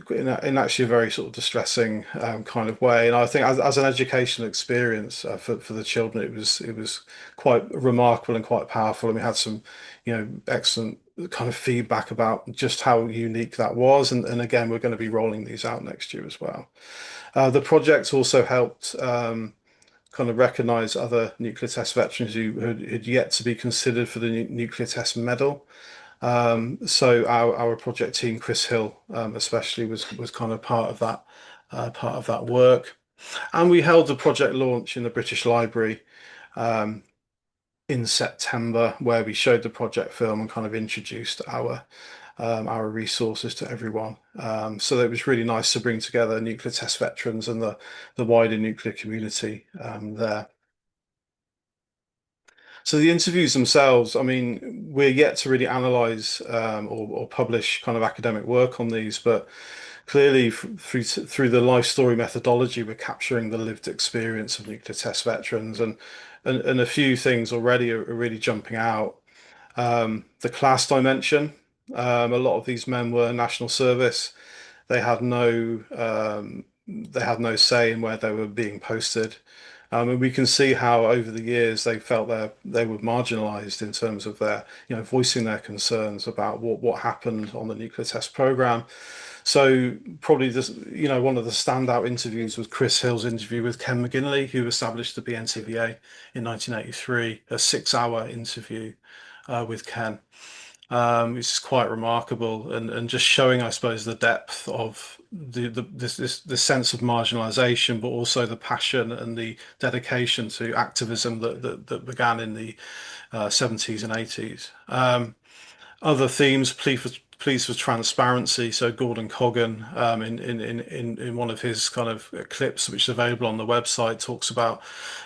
actually a very sort of distressing kind of way. And I think as an educational experience for the children, it was quite remarkable and quite powerful. And we had some, you know, excellent kind of feedback about just how unique that was. And again, we're going to be rolling these out next year as well. The project also helped kind of recognise other nuclear test veterans who had yet to be considered for the nuclear test medal. So our project team, Chris Hill, especially was kind of part of that work. And we held the project launch in the British Library in September, where we showed the project film and kind of introduced our resources to everyone. So it was really nice to bring together nuclear test veterans and the wider nuclear community there. So the interviews themselves, I mean, we're yet to really analyze or publish kind of academic work on these, but clearly through the life story methodology, we're capturing the lived experience of nuclear test veterans, and a few things already are really jumping out. The class dimension. A lot of these men were national service. They had no say in where they were being posted. And we can see how over the years they felt they were marginalized in terms of their, you know, voicing their concerns about what happened on the nuclear test program. So probably this, you know, one of the standout interviews was Chris Hill's interview with Ken McGinley, who established the BNTVA in 1983, a 6-hour interview with Ken, which is quite remarkable, and just showing, I suppose, the depth of this sense of marginalization, but also the passion and the dedication to activism that began in the 70s and 80s. Other themes, pleas for transparency. So Gordon Coggan, in one of his kind of clips, which is available on the website, talks about,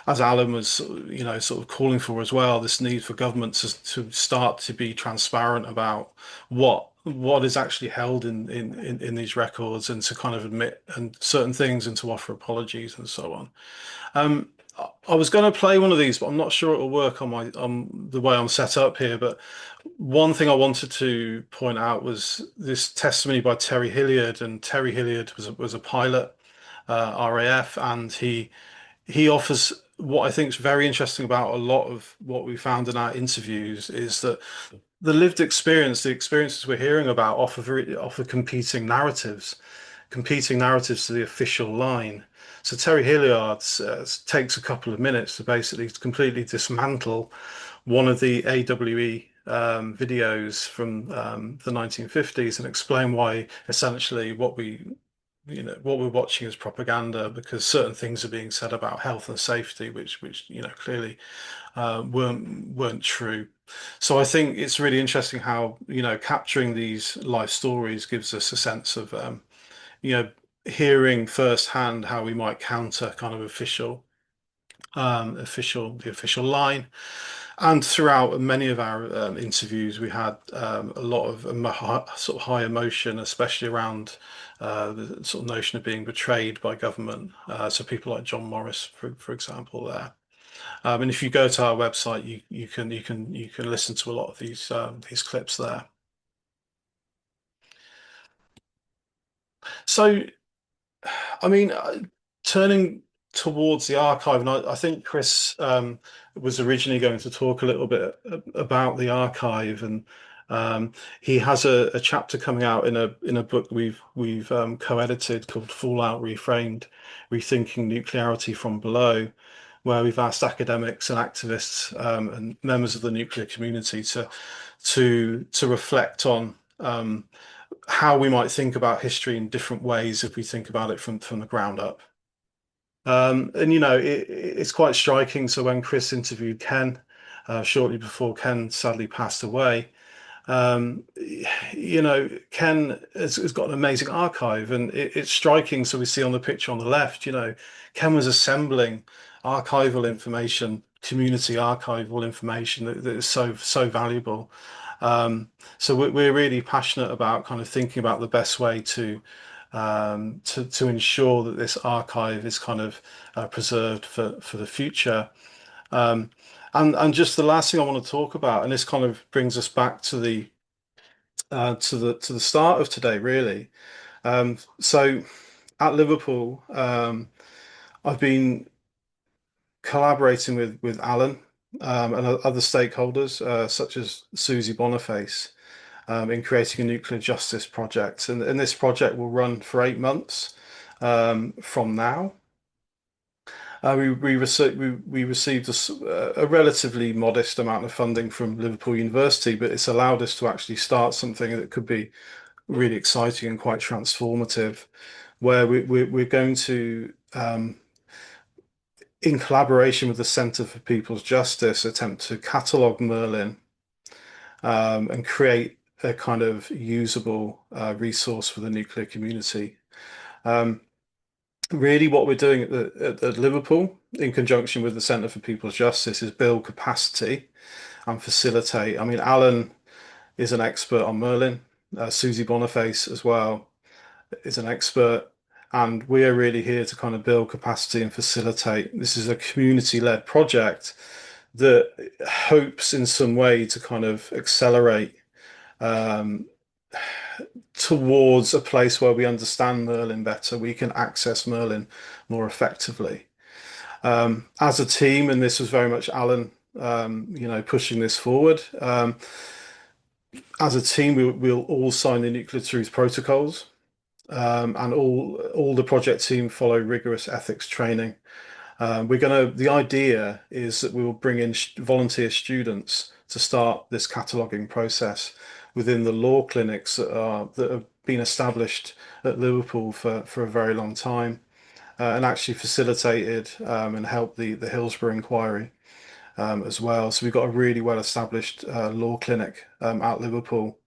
as Alan was, you know, sort of calling for as well, this need for governments to start to be transparent about what is actually held in these records, and to kind of admit and certain things, and to offer apologies and so on. I was going to play one of these, but I'm not sure it'll work on the way I'm set up here. But one thing I wanted to point out was this testimony by Terry Hilliard, and Terry Hilliard was a pilot, RAF, and he offers what I think is very interesting about a lot of what we found in our interviews, is that the lived experience, the experiences we're hearing about, offer competing narratives to the official line. So Terry Hilliard takes a couple of minutes to basically completely dismantle one of the AWE videos from the 1950s and explain why essentially what we're watching is propaganda, because certain things are being said about health and safety, which clearly weren't true. So I think it's really interesting how capturing these life stories gives us a sense of you know hearing firsthand how we might counter kind of the official line. And throughout many of our interviews, we had a lot of sort of high emotion, especially around the sort of notion of being betrayed by government. So people like John Morris, for example, there. And if you go to our website, you can listen to a lot of these clips there. So I mean, turning towards the archive, and I think Chris was originally going to talk a little bit about the archive, and he has a chapter coming out in a book we've co-edited called Fallout Reframed: Rethinking Nuclearity from Below, where we've asked academics and activists and members of the nuclear community to reflect on how we might think about history in different ways if we think about it from the ground up. And it's quite striking. So when Chris interviewed Ken shortly before Ken sadly passed away, Ken has got an amazing archive, and it's striking. So we see on the picture on the left, Ken was assembling archival information, community archival information that is so valuable. So we're really passionate about kind of thinking about the best way to ensure that this archive is kind of preserved for the future. Um, and just the last thing I want to talk about, and this kind of brings us back to the start of today, really. So at Liverpool, I've been collaborating with Alan and other stakeholders, such as Susie Boniface, in creating a nuclear justice project. And this project will run for 8 months from now. We received a relatively modest amount of funding from Liverpool University, but it's allowed us to actually start something that could be really exciting and quite transformative, where we're going to, in collaboration with the Centre for People's Justice, attempt to catalogue Merlin and create a kind of usable resource for the nuclear community. Really, what we're doing at Liverpool, in conjunction with the Centre for People's Justice, is build capacity and facilitate. I mean, Alan is an expert on Merlin, Susie Boniface as well is an expert, and we are really here to kind of build capacity and facilitate. This is a community-led project that hopes in some way to kind of accelerate um, towards a place where we understand Merlin better, we can access Merlin more effectively. As a team, and this was very much Alan, pushing this forward. As a team, we'll all sign the Nuclear Truth protocols, and all the project team follow rigorous ethics training. The idea is that we will bring in volunteer students to start this cataloging process within the law clinics that have been established at Liverpool for a very long time, and actually facilitated and helped the Hillsborough inquiry as well. So we've got a really well established law clinic at Liverpool.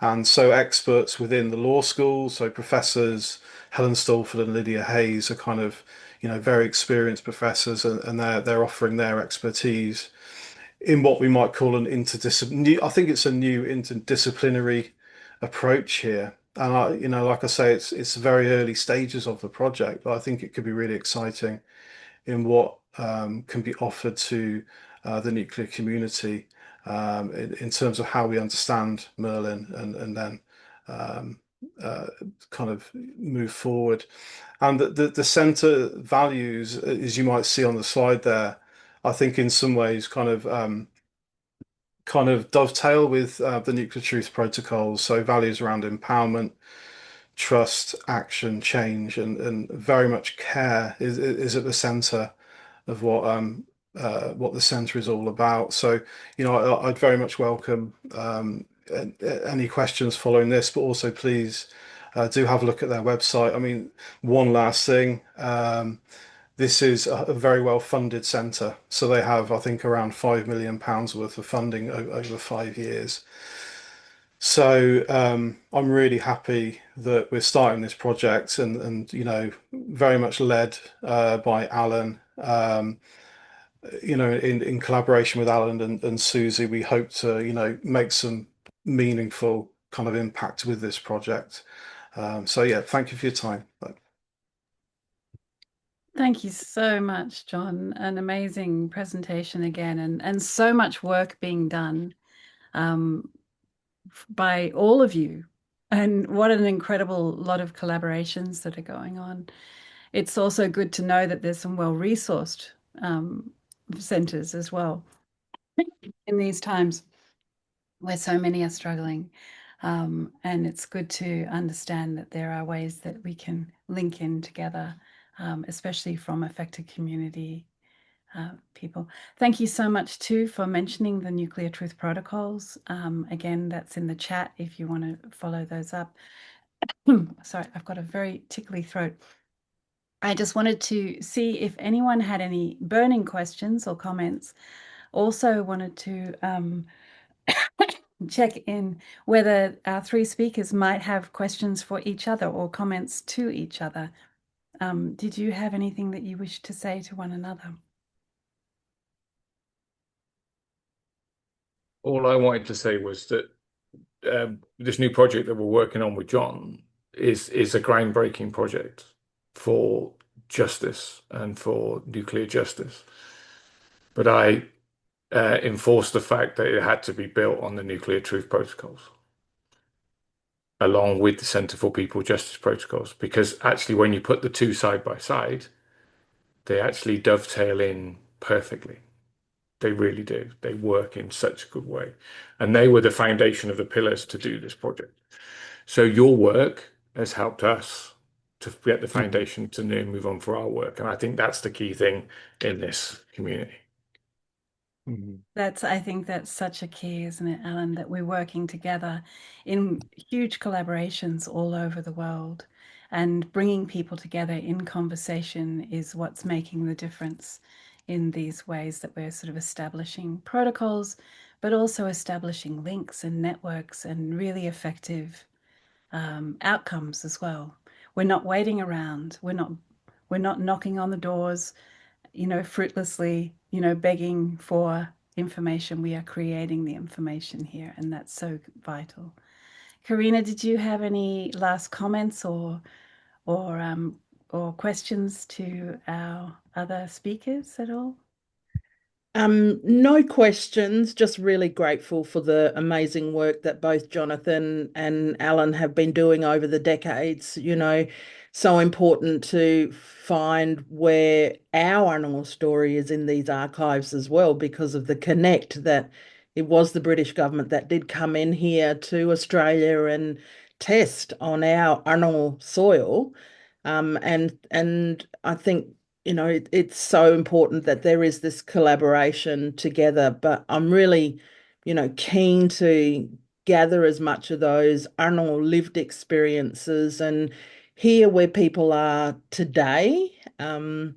And so experts within the law school, so professors Helen Stolford and Lydia Hayes are kind of, very experienced professors, and they're offering their expertise in what we might call an interdisciplinary. I think it's a new interdisciplinary approach here. And like I say, it's very early stages of the project, but I think it could be really exciting in what can be offered to the nuclear community in terms of how we understand Merlin and then um, kind of move forward. And the centre values, as you might see on the slide there, I think in some ways kind of dovetail with the Nuclear Truth protocols. So values around empowerment, trust, action, change, and very much care is at the centre of what what the centre is all about. So, I'd very much welcome any questions following this, but also please do have a look at their website. I mean, one last thing. This is a very well funded centre. So they have, I think, around £5 million worth of funding over 5 years. So I'm really happy that we're starting this project and very much led by Alan. In collaboration with Alan and Susie, we hope to, make some meaningful kind of impact with this project. So yeah, thank you for your time. Thank you so much, John. An amazing presentation again, and so much work being done by all of you. And what an incredible lot of collaborations that are going on. It's also good to know that there's some well-resourced centres as well in these times where so many are struggling. And it's good to understand that there are ways that we can link in together, especially from affected community people. Thank you so much too for mentioning the Nuclear Truth Protocols. Again, that's in the chat if you want to follow those up. Sorry, I've got a very tickly throat. I just wanted to see if anyone had any burning questions or comments. Also wanted to check in whether our three speakers might have questions for each other or comments to each other. Did you have anything that you wish to say to one another? All I wanted to say was that this new project that we're working on with John is a groundbreaking project for justice and for nuclear justice. But I enforced the fact that it had to be built on the Nuclear Truth Protocols, along with the Centre for People Justice Protocols, because actually when you put the two side by side, they actually dovetail in perfectly. They really do. They work in such a good way. And they were the foundation of the pillars to do this project. So your work has helped us to get the foundation to move on for our work. And I think that's the key thing in this community. I think that's such a key, isn't it, Alan, that we're working together in huge collaborations all over the world, and bringing people together in conversation is what's making the difference in these ways that we're sort of establishing protocols, but also establishing links and networks and really effective outcomes as well. We're not waiting around. We're not knocking on the doors, fruitlessly, begging for information. We are creating the information here, and that's so vital. Karina, did you have any last comments or questions to our other speakers at all? No questions, just really grateful for the amazing work that both Jonathan and Alan have been doing over the decades. So important to find where our animal story is in these archives as well, because of the connect that it was the British government that did come in here to Australia and test on our animal soil. And I think it's so important that there is this collaboration together. But I'm really, keen to gather as much of those animal lived experiences and hear where people are today. And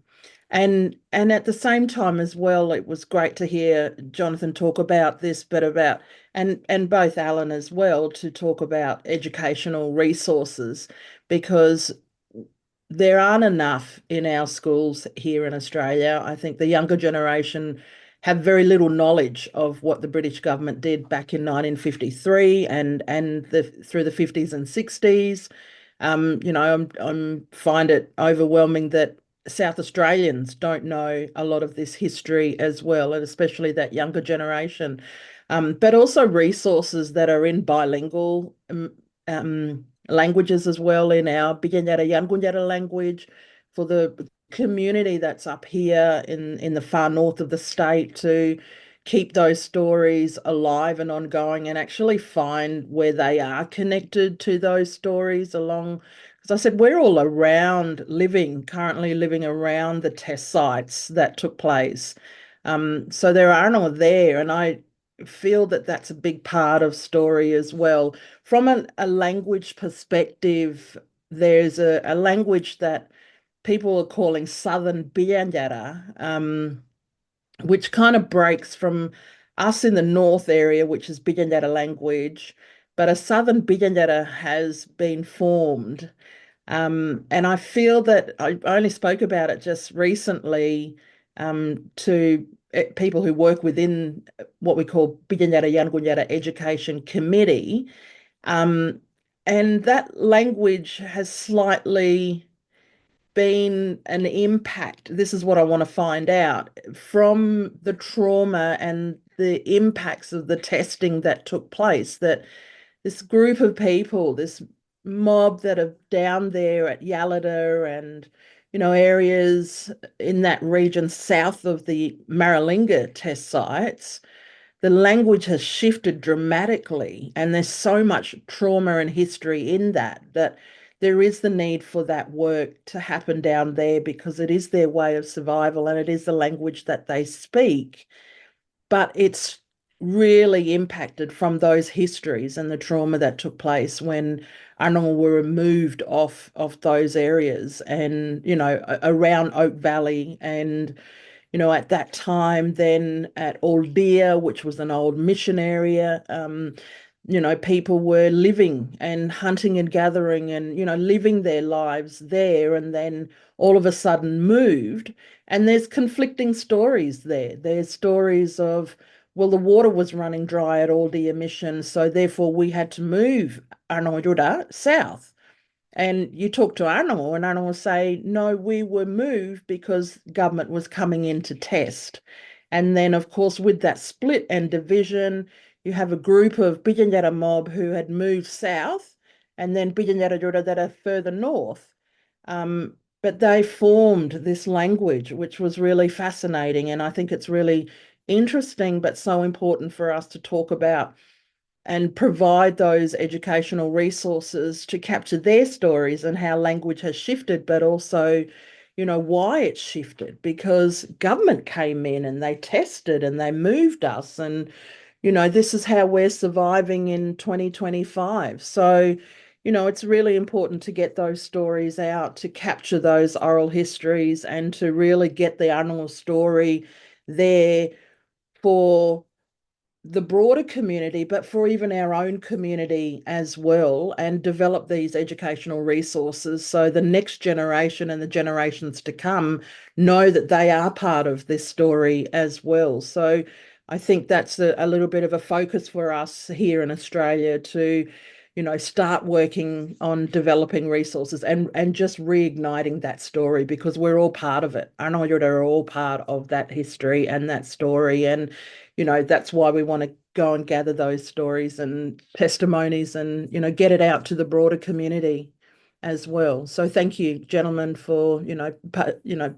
at the same time as well, it was great to hear Jonathan talk about this, but about and both Alan as well, to talk about educational resources, because there aren't enough in our schools here in Australia. I think the younger generation have very little knowledge of what the British government did back in 1953 and through the 50s and 60s. I'm find it overwhelming that South Australians don't know a lot of this history as well, and especially that younger generation. But also resources that are in bilingual languages as well, in our Binyara Yankunytjatjara language, for the community that's up here in the far north of the state, to keep those stories alive and ongoing, and actually find where they are connected to those stories along. As I said, we're all currently living around the test sites that took place. So there are no there, and I feel that that's a big part of story as well. From a language perspective, there's a language that people are calling Southern Bianyara, which kind of breaks from us in the north area, which is Bianyara language, but a Southern Bianyara has been formed. And I feel that I only spoke about it just recently to people who work within what we call Yankunytjatjara Education Committee. Um, and that language has slightly been an impact. This is what I want to find out from the trauma and the impacts of the testing that took place, that this group of people, this mob that are down there at Yalada and areas in that region south of the Maralinga test sites, the language has shifted dramatically, and there's so much trauma and history in that there is the need for that work to happen down there because it is their way of survival and it is the language that they speak. But it's really impacted from those histories and the trauma that took place when Arnonga were removed off those areas and, around Oak Valley and at that time, then at Aldea, which was an old mission area, people were living and hunting and gathering and, living their lives there and then all of a sudden moved. And there's conflicting stories there. There's stories of, well, the water was running dry at Aldea Mission, so therefore we had to move Arnonga south. And you talk to Arnold, and Arnold will say, no, we were moved because government was coming in to test. And then, of course, with that split and division, you have a group of Bidyandjara mob who had moved south, and then Bidyandjara that are further north. But they formed this language, which was really fascinating. And I think it's really interesting, but so important for us to talk about and provide those educational resources to capture their stories and how language has shifted, but also, why it's shifted because government came in and they tested and they moved us. And, this is how we're surviving in 2025. So, it's really important to get those stories out, to capture those oral histories and to really get the Arnold story there for the broader community, but for even our own community as well, and develop these educational resources so the next generation and the generations to come know that they are part of this story as well. So I think that's a little bit of a focus for us here in Australia to, start working on developing resources and just reigniting that story because we're all part of it. Arnonga are all part of that history and that story. And that's why we want to go and gather those stories and testimonies and, get it out to the broader community as well. So thank you, gentlemen, for,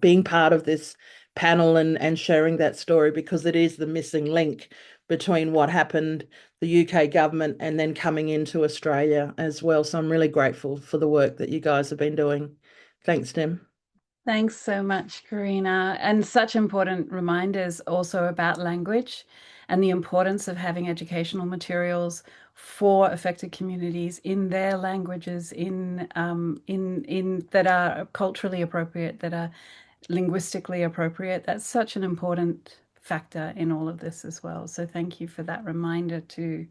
being part of this panel and sharing that story because it is the missing link between what happened, the UK government, and then coming into Australia as well. So I'm really grateful for the work that you guys have been doing. Thanks, Tim. Thanks so much, Karina. And such important reminders also about language and the importance of having educational materials for affected communities in their languages, in that are culturally appropriate, that are linguistically appropriate. That's such an important factor in all of this as well. So thank you for that reminder too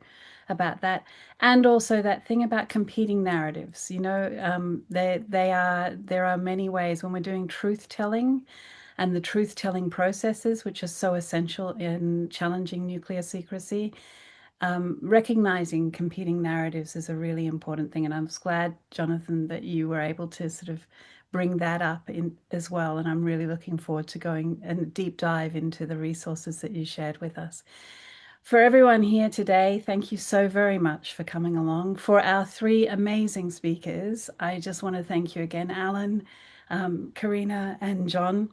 about that. And also that thing about competing narratives. There are many ways when we're doing truth telling and the truth telling processes, which are so essential in challenging nuclear secrecy. Recognizing competing narratives is a really important thing. And I'm glad, Jonathan, that you were able to sort of bring that up in as well. And I'm really looking forward to going and deep dive into the resources that you shared with us. For everyone here today, thank you so very much for coming along. For our three amazing speakers, I just want to thank you again, Alan, Karina, and John.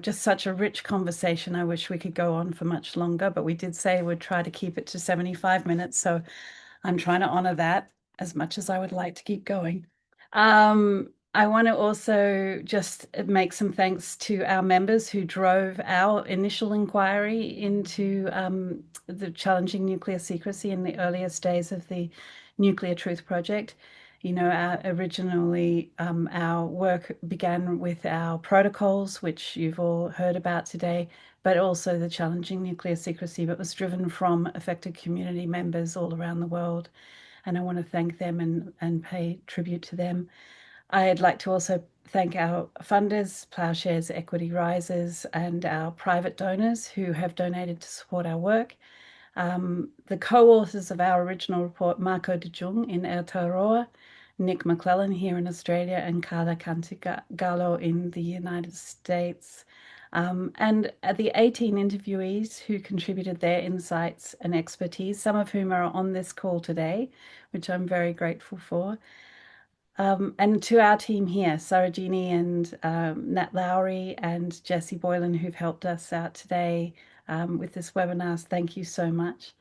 Just such a rich conversation. I wish we could go on for much longer, but we did say we'd try to keep it to 75 minutes. So I'm trying to honor that as much as I would like to keep going. I want to also just make some thanks to our members who drove our initial inquiry into the challenging nuclear secrecy in the earliest days of the Nuclear Truth Project. You know, originally our work began with our protocols, which you've all heard about today, but also the challenging nuclear secrecy, but was driven from affected community members all around the world. And I want to thank them and pay tribute to them. I'd like to also thank our funders, Ploughshares Equity Risers, and our private donors who have donated to support our work. The co-authors of our original report, Marco de Jong in Aotearoa, Nick McClellan here in Australia, and Carla Cantigallo in the United States. And the 18 interviewees who contributed their insights and expertise, some of whom are on this call today, which I'm very grateful for. And to our team here, Sarojini and Nat Lowry and Jessie Boylan, who've helped us out today with this webinar. Thank you so much.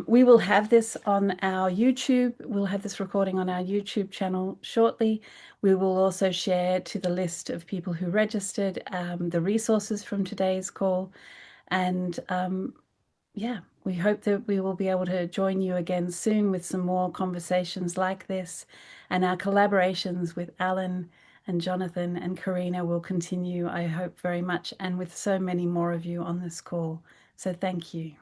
We will have this on our YouTube. We'll have this recording on our YouTube channel shortly. We will also share to the list of people who registered the resources from today's call. And yeah, we hope that we will be able to join you again soon with some more conversations like this. And our collaborations with Alan and Jonathan and Karina will continue, I hope very much, and with so many more of you on this call. So thank you.